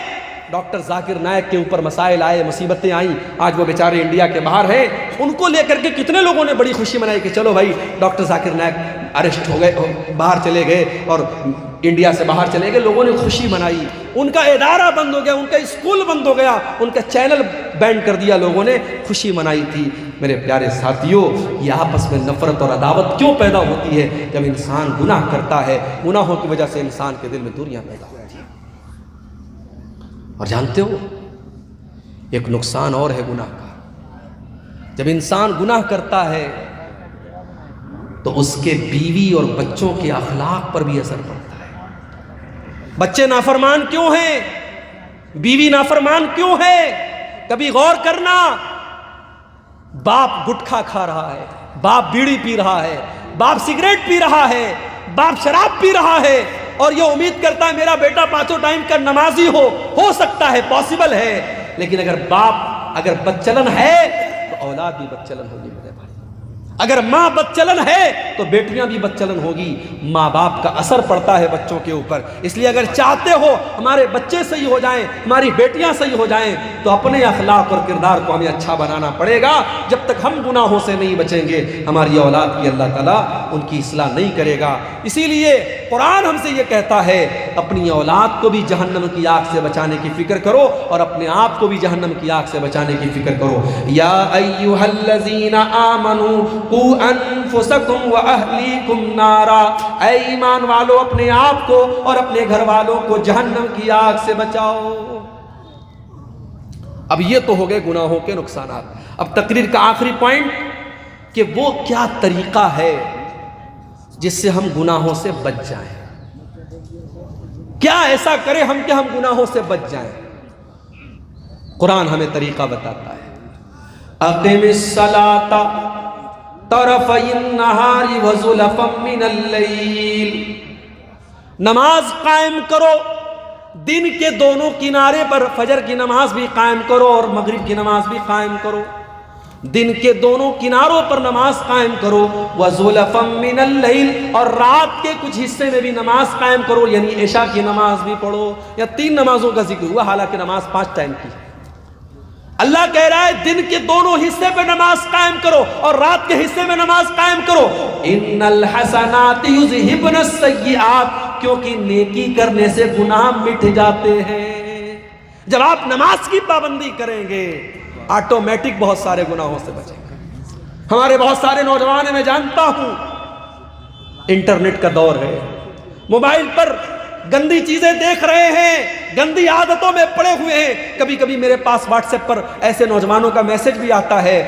ڈاکٹر ذاکر نائک کے اوپر مسائل آئے، مصیبتیں آئیں، آج وہ بیچارے انڈیا کے باہر ہیں، ان کو لے کر کے کتنے لوگوں نے بڑی خوشی منائی کہ چلو بھائی ڈاکٹر ذاکر نائک اریسٹ ہو گئے، باہر چلے گئے اور انڈیا سے باہر چلے گئے، لوگوں نے خوشی منائی، ان کا ادارہ بند ہو گیا، ان کا اسکول بند ہو گیا، ان کا چینل بینڈ کر دیا، لوگوں نے خوشی منائی تھی۔ میرے پیارے ساتھیوں، یہ آپس میں نفرت اور عداوت کیوں پیدا ہوتی ہے؟ جب انسان گناہ کرتا ہے، گناہوں کی وجہ سے انسان کے دل میں دوریاں پیدا ہوتی ہیں۔ اور جانتے ہو ایک نقصان اور ہے گناہ کا، جب انسان گناہ کرتا ہے تو اس کے بیوی اور بچوں کے اخلاق پر بھی اثر پڑتا ہے۔ بچے نافرمان کیوں ہیں؟ بیوی نافرمان کیوں ہے؟ کبھی غور کرنا، باپ گٹکھا کھا رہا ہے، باپ بیڑی پی رہا ہے، باپ سگریٹ پی رہا ہے، باپ شراب پی رہا ہے، اور یہ امید کرتا ہے میرا بیٹا پانچوں ٹائم کا نمازی ہو سکتا ہے، پاسبل ہے، لیکن اگر بدچلن ہے تو اولاد بھی بدچلن ہوگی میرے بھائی۔ اگر ماں بدچلن ہے تو بیٹیاں بھی بدچلن ہوگی۔ ماں باپ کا اثر پڑتا ہے بچوں کے اوپر، اس لیے اگر چاہتے ہو ہمارے بچے صحیح ہو جائیں، ہماری بیٹیاں صحیح ہو جائیں، تو اپنے اخلاق اور کردار کو ہمیں اچھا بنانا پڑے گا۔ جب تک ہم گناہوں سے نہیں بچیں گے، ہماری اولاد کی اللہ تعالیٰ ان کی اصلاح نہیں کرے گا۔ اسی لیے قرآن ہم سے یہ کہتا ہے اپنی اولاد کو بھی جہنم کی آگ سے بچانے کی فکر کرو، اور اپنے آپ کو بھی جہنم کی آگ سے بچانے کی فکر کرو۔ یا ایھا الذین آمنوا قوا انفسکم واہلیکم نارا، اے ایمان والو اپنے آپ کو اور اپنے گھر والوں کو جہنم کی آگ سے بچاؤ۔ اب یہ تو ہو گئے گناہوں کے نقصانات۔ اب تقریر کا آخری پوائنٹ کہ وہ کیا طریقہ ہے جس سے ہم گناہوں سے بچ جائیں، کیا ایسا کریں ہم کہ ہم گناہوں سے بچ جائیں؟ قرآن ہمیں طریقہ بتاتا ہے، اقم الصلاۃ طرفی النہار وزلفا من اللیل، نماز قائم کرو دن کے دونوں کنارے پر، فجر کی نماز بھی قائم کرو اور مغرب کی نماز بھی قائم کرو، دن کے دونوں کناروں پر نماز قائم کرو، وزلفا من اللیل، اور رات کے کچھ حصے میں بھی نماز قائم کرو، یعنی عشاء کی نماز بھی پڑھو۔ یا 3 نمازوں کا ذکر ہوا، حالانکہ نماز 5 ٹائم کی ہے۔ اللہ کہہ رہا ہے دن کے دونوں حصے پہ نماز قائم کرو اور رات کے حصے میں نماز قائم کرو۔ ان الحسنات یذہبن السیئات، کیونکہ نیکی کرنے سے گناہ مٹ جاتے ہیں۔ جب آپ نماز کی پابندی کریں گے آٹومیٹک بہت سارے گناہوں سے بچیں گے۔ ہمارے بہت سارے نوجوان میں جانتا ہوں، انٹرنیٹ کا دور ہے، موبائل پر گندی چیزیں دیکھ رہے ہیں، گندی عادتوں میں پڑے ہوئے ہیں۔ کبھی کبھی میرے پاس واٹس ایپ پر ایسے نوجوانوں کا میسج بھی آتا ہے،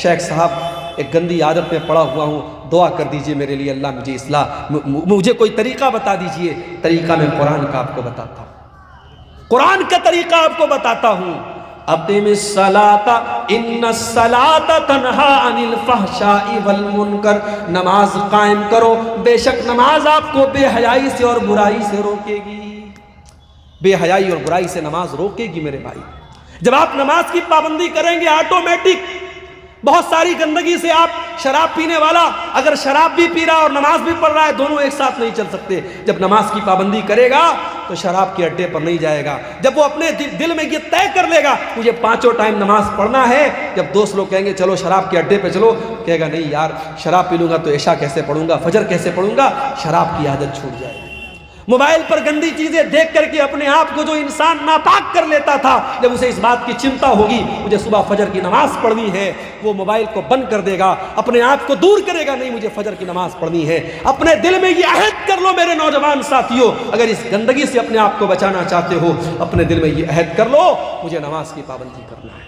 شیخ صاحب ایک گندی عادت میں پڑا ہوا ہوں، دعا کر دیجئے میرے لیے، اللہ مجھے اصلاح، مجھے کوئی طریقہ بتا دیجئے۔ طریقہ میں قرآن کا آپ کو بتاتا ہوں، قرآن کا طریقہ آپ کو بتاتا ہوں۔ اقم الصلاۃ ان الصلاۃ تنہی عن الفحشاء والمنکر، نماز قائم کرو، بے شک نماز آپ کو بے حیائی سے اور برائی سے روکے گی۔ بے حیائی اور برائی سے نماز روکے گی میرے بھائی۔ جب آپ نماز کی پابندی کریں گے آٹومیٹک بہت ساری گندگی سے، آپ شراب پینے والا اگر شراب بھی پی رہا اور نماز بھی پڑھ رہا ہے، دونوں ایک ساتھ نہیں چل سکتے۔ جب نماز کی پابندی کرے گا تو شراب کے اڈے پر نہیں جائے گا۔ جب وہ اپنے دل میں یہ طے کر لے گا مجھے 5 ٹائم نماز پڑھنا ہے، جب دوست لوگ کہیں گے چلو شراب کے اڈے پہ چلو، کہے گا نہیں یار شراب پی لوں گا تو عشاء کیسے پڑھوں گا، فجر کیسے پڑھوں گا، شراب کی عادت چھوٹ جائے گی۔ موبائل پر گندی چیزیں دیکھ کر کے اپنے آپ کو جو انسان ناپاک کر لیتا تھا، جب اسے اس بات کی چنتا ہوگی مجھے صبح فجر کی نماز پڑھنی ہے، وہ موبائل کو بند کر دے گا، اپنے آپ کو دور کرے گا، نہیں مجھے فجر کی نماز پڑھنی ہے۔ اپنے دل میں یہ عہد کر لو میرے نوجوان ساتھیوں، اگر اس گندگی سے اپنے آپ کو بچانا چاہتے ہو، اپنے دل میں یہ عہد کر لو مجھے نماز کی پابندی کرنا ہے۔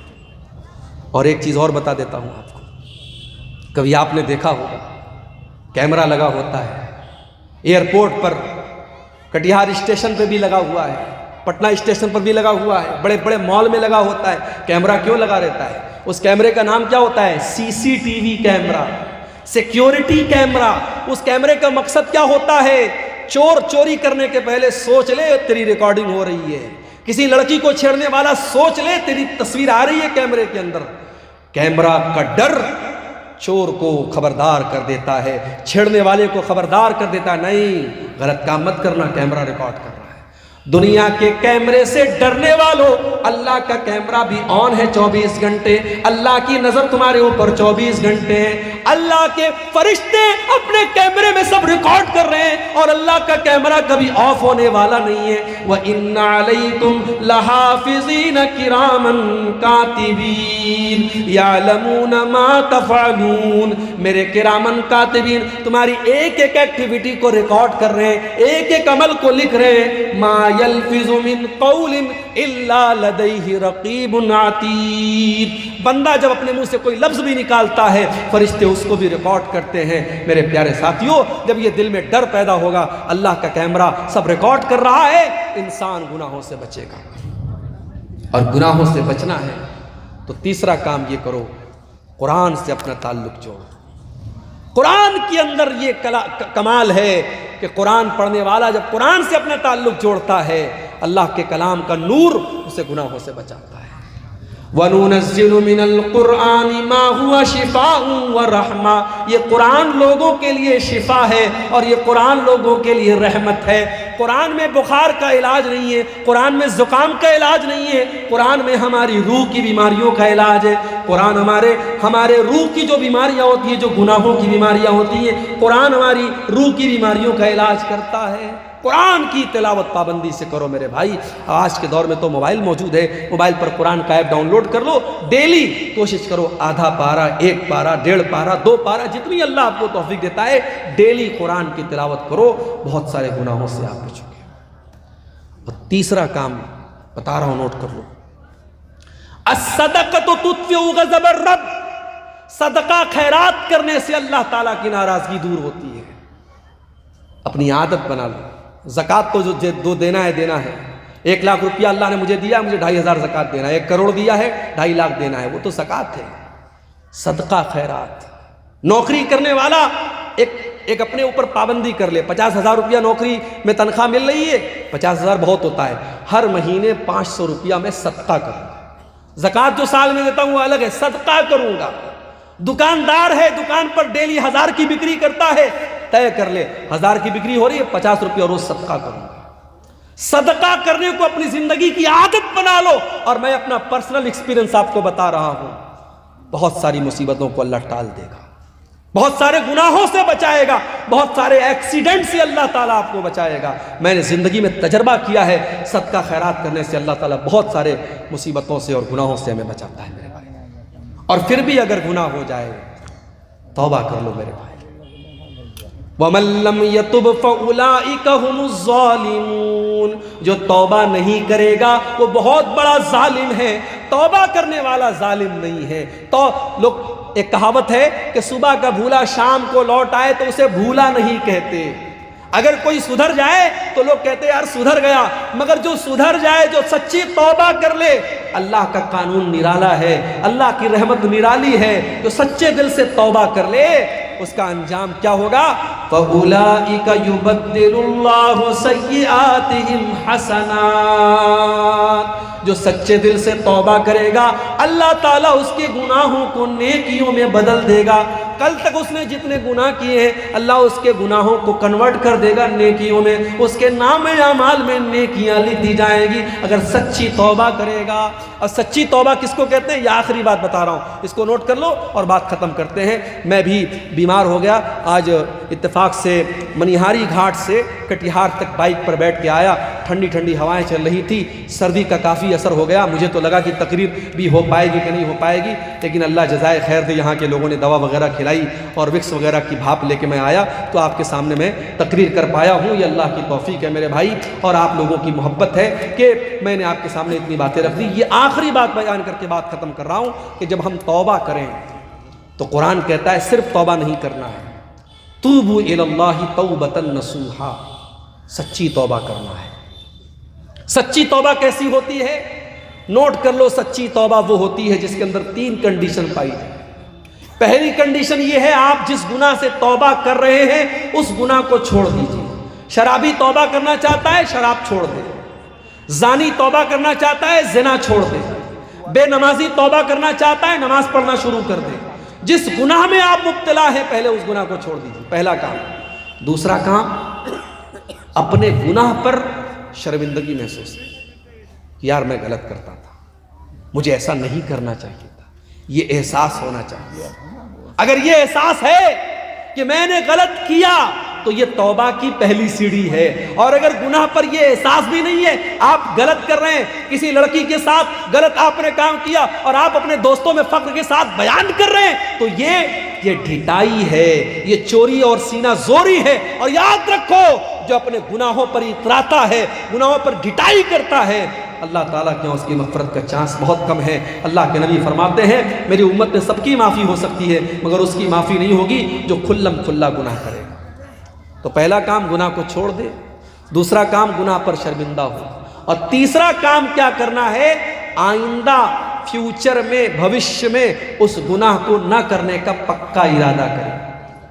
اور ایک چیز اور بتا دیتا ہوں آپ کو، کبھی آپ نے دیکھا ہوگا کیمرہ لگا ہوتا ہے ایئرپورٹ پر، کٹیہار اسٹیشن پہ بھی لگا ہوا ہے، پٹنہ اسٹیشن پر بھی لگا ہوا ہے، بڑے بڑے مال میں لگا ہوتا ہے۔ کیمرہ کیوں لگا رہتا ہے؟ اس کیمرے کا نام کیا ہوتا ہے؟ CCTV camera, security camera. اس کیمرے کا مقصد کیا ہوتا ہے؟ چور چوری کرنے کے پہلے سوچ لے تیری ریکارڈنگ ہو رہی ہے، کسی لڑکی کو چھیڑنے والا سوچ لے تیری تصویر آ رہی ہے کیمرے کے اندر۔ کیمرہ کا ڈر چور کو خبردار کر دیتا ہے، چھیڑنے والے کو خبردار کر دیتا ہے، نہیں غلط کام مت کرنا، کیمرہ ریکارڈ کر رہا ہے۔ دنیا کے کیمرے سے ڈرنے والوں، اللہ کا کیمرہ بھی آن ہے 24 گھنٹے، اللہ کی نظر تمہارے اوپر 24 گھنٹے ہے، اللہ کے فرشتے اپنے کیمرے میں سب ریکارڈ کر رہے ہیں، اور اللہ کا کیمرہ کبھی آف ہونے والا نہیں ہے۔ وَإِنَّ عَلَيْكُمْ لَحَافِظِينَ كِرَامًا كَاتِبِينَ يَعْلَمُونَ مَا تَفْعَلُونَ، میرے کرامن کاتبین تمہاری ایک ایک ایکٹیویٹی کو ریکارڈ کر رہے ہیں، ایک ایک عمل کو لکھ رہے ہیں۔ ما يلفظ من قول الا لديه رقیب عتید، بندہ جب اپنے منہ سے کوئی لفظ بھی نکالتا ہے فرشتے اس کو بھی ریکارڈ کرتے ہیں۔ میرے پیارے ساتھیوں، جب یہ دل میں ڈر پیدا ہوگا، اللہ کا کیمرہ سب ریکارڈ کر رہا ہے، انسان گناہوں سے بچے گا، اور گناہوں سے بچنا ہے تو تیسرا کام یہ کرو، قرآن سے اپنا تعلق جوڑو۔ قرآن کے اندر یہ کمال ہے کہ قرآن پڑھنے والا جب قرآن سے اپنا تعلق جوڑتا ہے، اللہ کے کلام کا نور اسے گناہوں سے بچاتا ہے۔ وَنُنَزِّلُ مِنَ الْقُرْآنِ مَا هُوَ شِفَاءٌ وَرَحْمَةٌ، یہ قرآن لوگوں کے لیے شفا ہے اور یہ قرآن لوگوں کے لیے رحمت ہے۔ قرآن میں بخار کا علاج نہیں ہے، قرآن میں زکام کا علاج نہیں ہے، قرآن میں ہماری روح کی بیماریوں کا علاج ہے۔ قرآن ہمارے روح کی جو بیماریاں ہوتی ہیں، جو گناہوں کی بیماریاں ہوتی ہیں، قرآن ہماری روح کی بیماریوں کا علاج کرتا ہے۔ قرآن کی تلاوت پابندی سے کرو میرے بھائی۔ آج کے دور میں تو موبائل موجود ہے، موبائل پر قرآن کا ایپ ڈاؤن لوڈ کر لو، ڈیلی کوشش کرو آدھا پارہ، 1 پارہ، 1.5 پارہ، 2 پارہ، جتنی اللہ آپ کو توفیق دیتا ہے ڈیلی قرآن کی تلاوت کرو، بہت سارے گناہوں سے آپ بچو گے۔ اور تیسرا کام بتا رہا ہوں، نوٹ کر لو، الصدقۃ تطفئ غضب الرب، صدقہ خیرات کرنے سے اللہ تعالیٰ کی ناراضگی دور ہوتی ہے۔ اپنی عادت بنا لو، زکوٰۃ تو جو دینا ہے دینا ہے۔ 1 لاکھ روپیہ اللہ نے مجھے دیا، مجھے 2,500 زکوٰۃ دینا ہے، 1 کروڑ دیا ہے 2.5 لاکھ دینا ہے، وہ تو زکوٰۃ ہے۔ صدقہ خیرات، نوکری کرنے والا ایک اپنے اوپر پابندی کر لے، 50,000 روپیہ نوکری میں تنخواہ مل رہی ہے، 50,000 بہت ہوتا ہے، ہر مہینے 500 روپیہ میں صدقہ کروں گا۔ زکوٰۃ جو سال میں دیتا ہوں وہ الگ ہے، صدقہ کروں گا۔ دکاندار ہے، دکان پر ڈیلی 1000 کی بکری کرتا ہے، طے کر لے 1000 کی بکری ہو رہی ہے، 50 روپیہ روز صدقہ کروں گا۔ صدقہ کرنے کو اپنی زندگی کی عادت بنا لو، اور میں اپنا پرسنل ایکسپیرینس آپ کو بتا رہا ہوں، بہت ساری مصیبتوں کو اللہ ٹال دے گا، بہت سارے گناہوں سے بچائے گا، بہت سارے ایکسیڈنٹ سے اللہ تعالیٰ آپ کو بچائے گا۔ میں نے زندگی میں تجربہ کیا ہے، صدقہ خیرات کرنے سے اللہ تعالیٰ بہت سارے مصیبتوں سے اور گناہوں سے ہمیں بچاتا ہے میرے بھائی۔ اور پھر بھی اگر گناہ ہو جائے توبہ کر لو میرے بھائی۔ وَمَن لَّمْ يَتُبْ فَأُولَٰئِكَ هُمُ الظَّالِمُونَ، جو توبہ نہیں کرے گا وہ بہت بڑا ظالم ہے، توبہ کرنے والا ظالم نہیں ہے۔ تو لوگ ایک کہاوت ہے کہ صبح کا بھولا شام کو لوٹ آئے تو اسے بھولا نہیں کہتے۔ اگر کوئی سدھر جائے تو لوگ کہتے ہیں یار سدھر گیا، مگر جو سدھر جائے، جو سچی توبہ کر لے، اللہ کا قانون نرالا ہے، اللہ کی رحمت نرالی ہے، جو سچے دل سے توبہ کر لے اس کا انجام کیا ہوگا؟ فَأُولَٰئِكَ يُبَدِّلُ اللَّهُ سَيِّئَاتِهِمْ حَسَنَاتٍ، جو سچے دل سے توبہ کرے گا اللہ تعالیٰ اس کے گناہوں کو نیکیوں میں بدل دے گا۔ کل تک اس نے جتنے گناہ کیے ہیں اللہ اس کے گناہوں کو کنورٹ کر دے گا نیکیوں میں، اس کے نام اعمال میں نیکیاں لکھ دی جائیں گی اگر سچی توبہ کرے گا۔ اور سچی توبہ کس کو کہتے ہیں؟ یہ آخری بات بتا رہا ہوں، اس کو نوٹ کر لو اور بات ختم کرتے ہیں۔ میں بھی بیمار ہو گیا، آج اتفاق سے منیہاری گھاٹ سے کٹیہار تک بائک پر بیٹھ کے آیا، ٹھنڈی ٹھنڈی ہوائیں چل رہی تھی، سردی کا کافی اثر ہو گیا، مجھے تو لگا کہ تقریر بھی ہو پائے گی کہ نہیں ہو پائے گی، لیکن اللہ جزائے خیر دے، یہاں کے لوگوں نے دوا وغیرہ کھلائی اور وکس وغیرہ کی بھاپ لے کے میں آیا تو آپ کے سامنے میں تقریر کر پایا ہوں۔ یہ اللہ کی توفیق ہے میرے بھائی، اور آپ لوگوں کی محبت ہے کہ میں نے آپ کے سامنے اتنی باتیں رکھ دی۔ یہ آخری بات بیان کر کے بات ختم کر رہا ہوں کہ جب ہم توبہ کریں تو قرآن کہتا ہے صرف توبہ نہیں کرنا ہے، توبوا الی اللہ توبۃ نصوحا، سچی توبہ کرنا ہے۔ سچی توبہ کیسی ہوتی ہے؟ نوٹ کر لو، سچی توبہ وہ ہوتی ہے جس کے اندر 3 کنڈیشن پائی جائے۔ پہلی کنڈیشن یہ ہے آپ جس گناہ سے توبہ کر رہے ہیں اس گناہ کو چھوڑ دیجیے۔ شرابی توبہ کرنا چاہتا ہے، شراب چھوڑ دے۔ زانی توبہ کرنا چاہتا ہے، زنا چھوڑ دے۔ بے نمازی توبہ کرنا چاہتا ہے، نماز پڑھنا شروع کر دے۔ جس گناہ میں آپ مبتلا ہیں پہلے اس گناہ کو چھوڑ دیجیے، پہلا کام۔ دوسرا کام، اپنے گناہ پر شرمندگی محسوس ہے، یار میں غلط کرتا تھا، مجھے ایسا نہیں کرنا چاہیے تھا، یہ احساس ہونا چاہیے۔ اگر یہ احساس ہے کہ میں نے غلط کیا تو یہ توبہ کی پہلی سیڑھی ہے۔ اور اگر گناہ پر یہ احساس بھی نہیں ہے، آپ غلط کر رہے ہیں، کسی لڑکی کے ساتھ غلط آپ نے کام کیا اور آپ اپنے دوستوں میں فخر کے ساتھ بیان کر رہے ہیں، تو یہ ڈھٹائی ہے، یہ چوری اور سینہ زوری ہے۔ اور یاد رکھو، جو اپنے گناہوں پر اتراتا ہے، گناہوں پر ڈھٹائی کرتا ہے، اللہ تعالیٰ کے اس کی مغفرت کا چانس بہت کم ہے۔ اللہ کے نبی فرماتے ہیں میری امت میں سب کی معافی ہو سکتی ہے مگر اس کی معافی نہیں ہوگی جو کھلم کھلا گناہ کرے گا۔ تو پہلا کام گناہ کو چھوڑ دے، دوسرا کام گناہ پر شرمندہ ہو، اور تیسرا کام کیا کرنا ہے؟ آئندہ فیوچر میں، بھوشیہ میں اس گناہ کو نہ کرنے کا پکا ارادہ کرے۔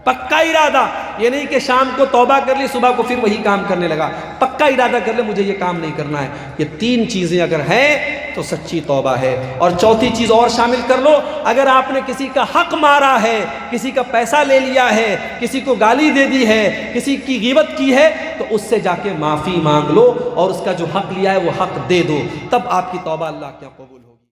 پکا ارادہ، یہ نہیں کہ شام کو توبہ کر لی صبح کو پھر وہی کام کرنے لگا۔ پکا ارادہ کر لے مجھے یہ کام نہیں کرنا ہے۔ یہ 3 چیزیں اگر ہیں تو سچی توبہ ہے۔ اور چوتھی چیز اور شامل کر لو، اگر آپ نے کسی کا حق مارا ہے، کسی کا پیسہ لے لیا ہے، کسی کو گالی دے دی ہے، کسی کی غیبت کی ہے، تو اس سے جا کے معافی مانگ لو اور اس کا جو حق لیا ہے وہ حق دے دو، تب آپ کی توبہ اللہ کے یہاں قبول ہو۔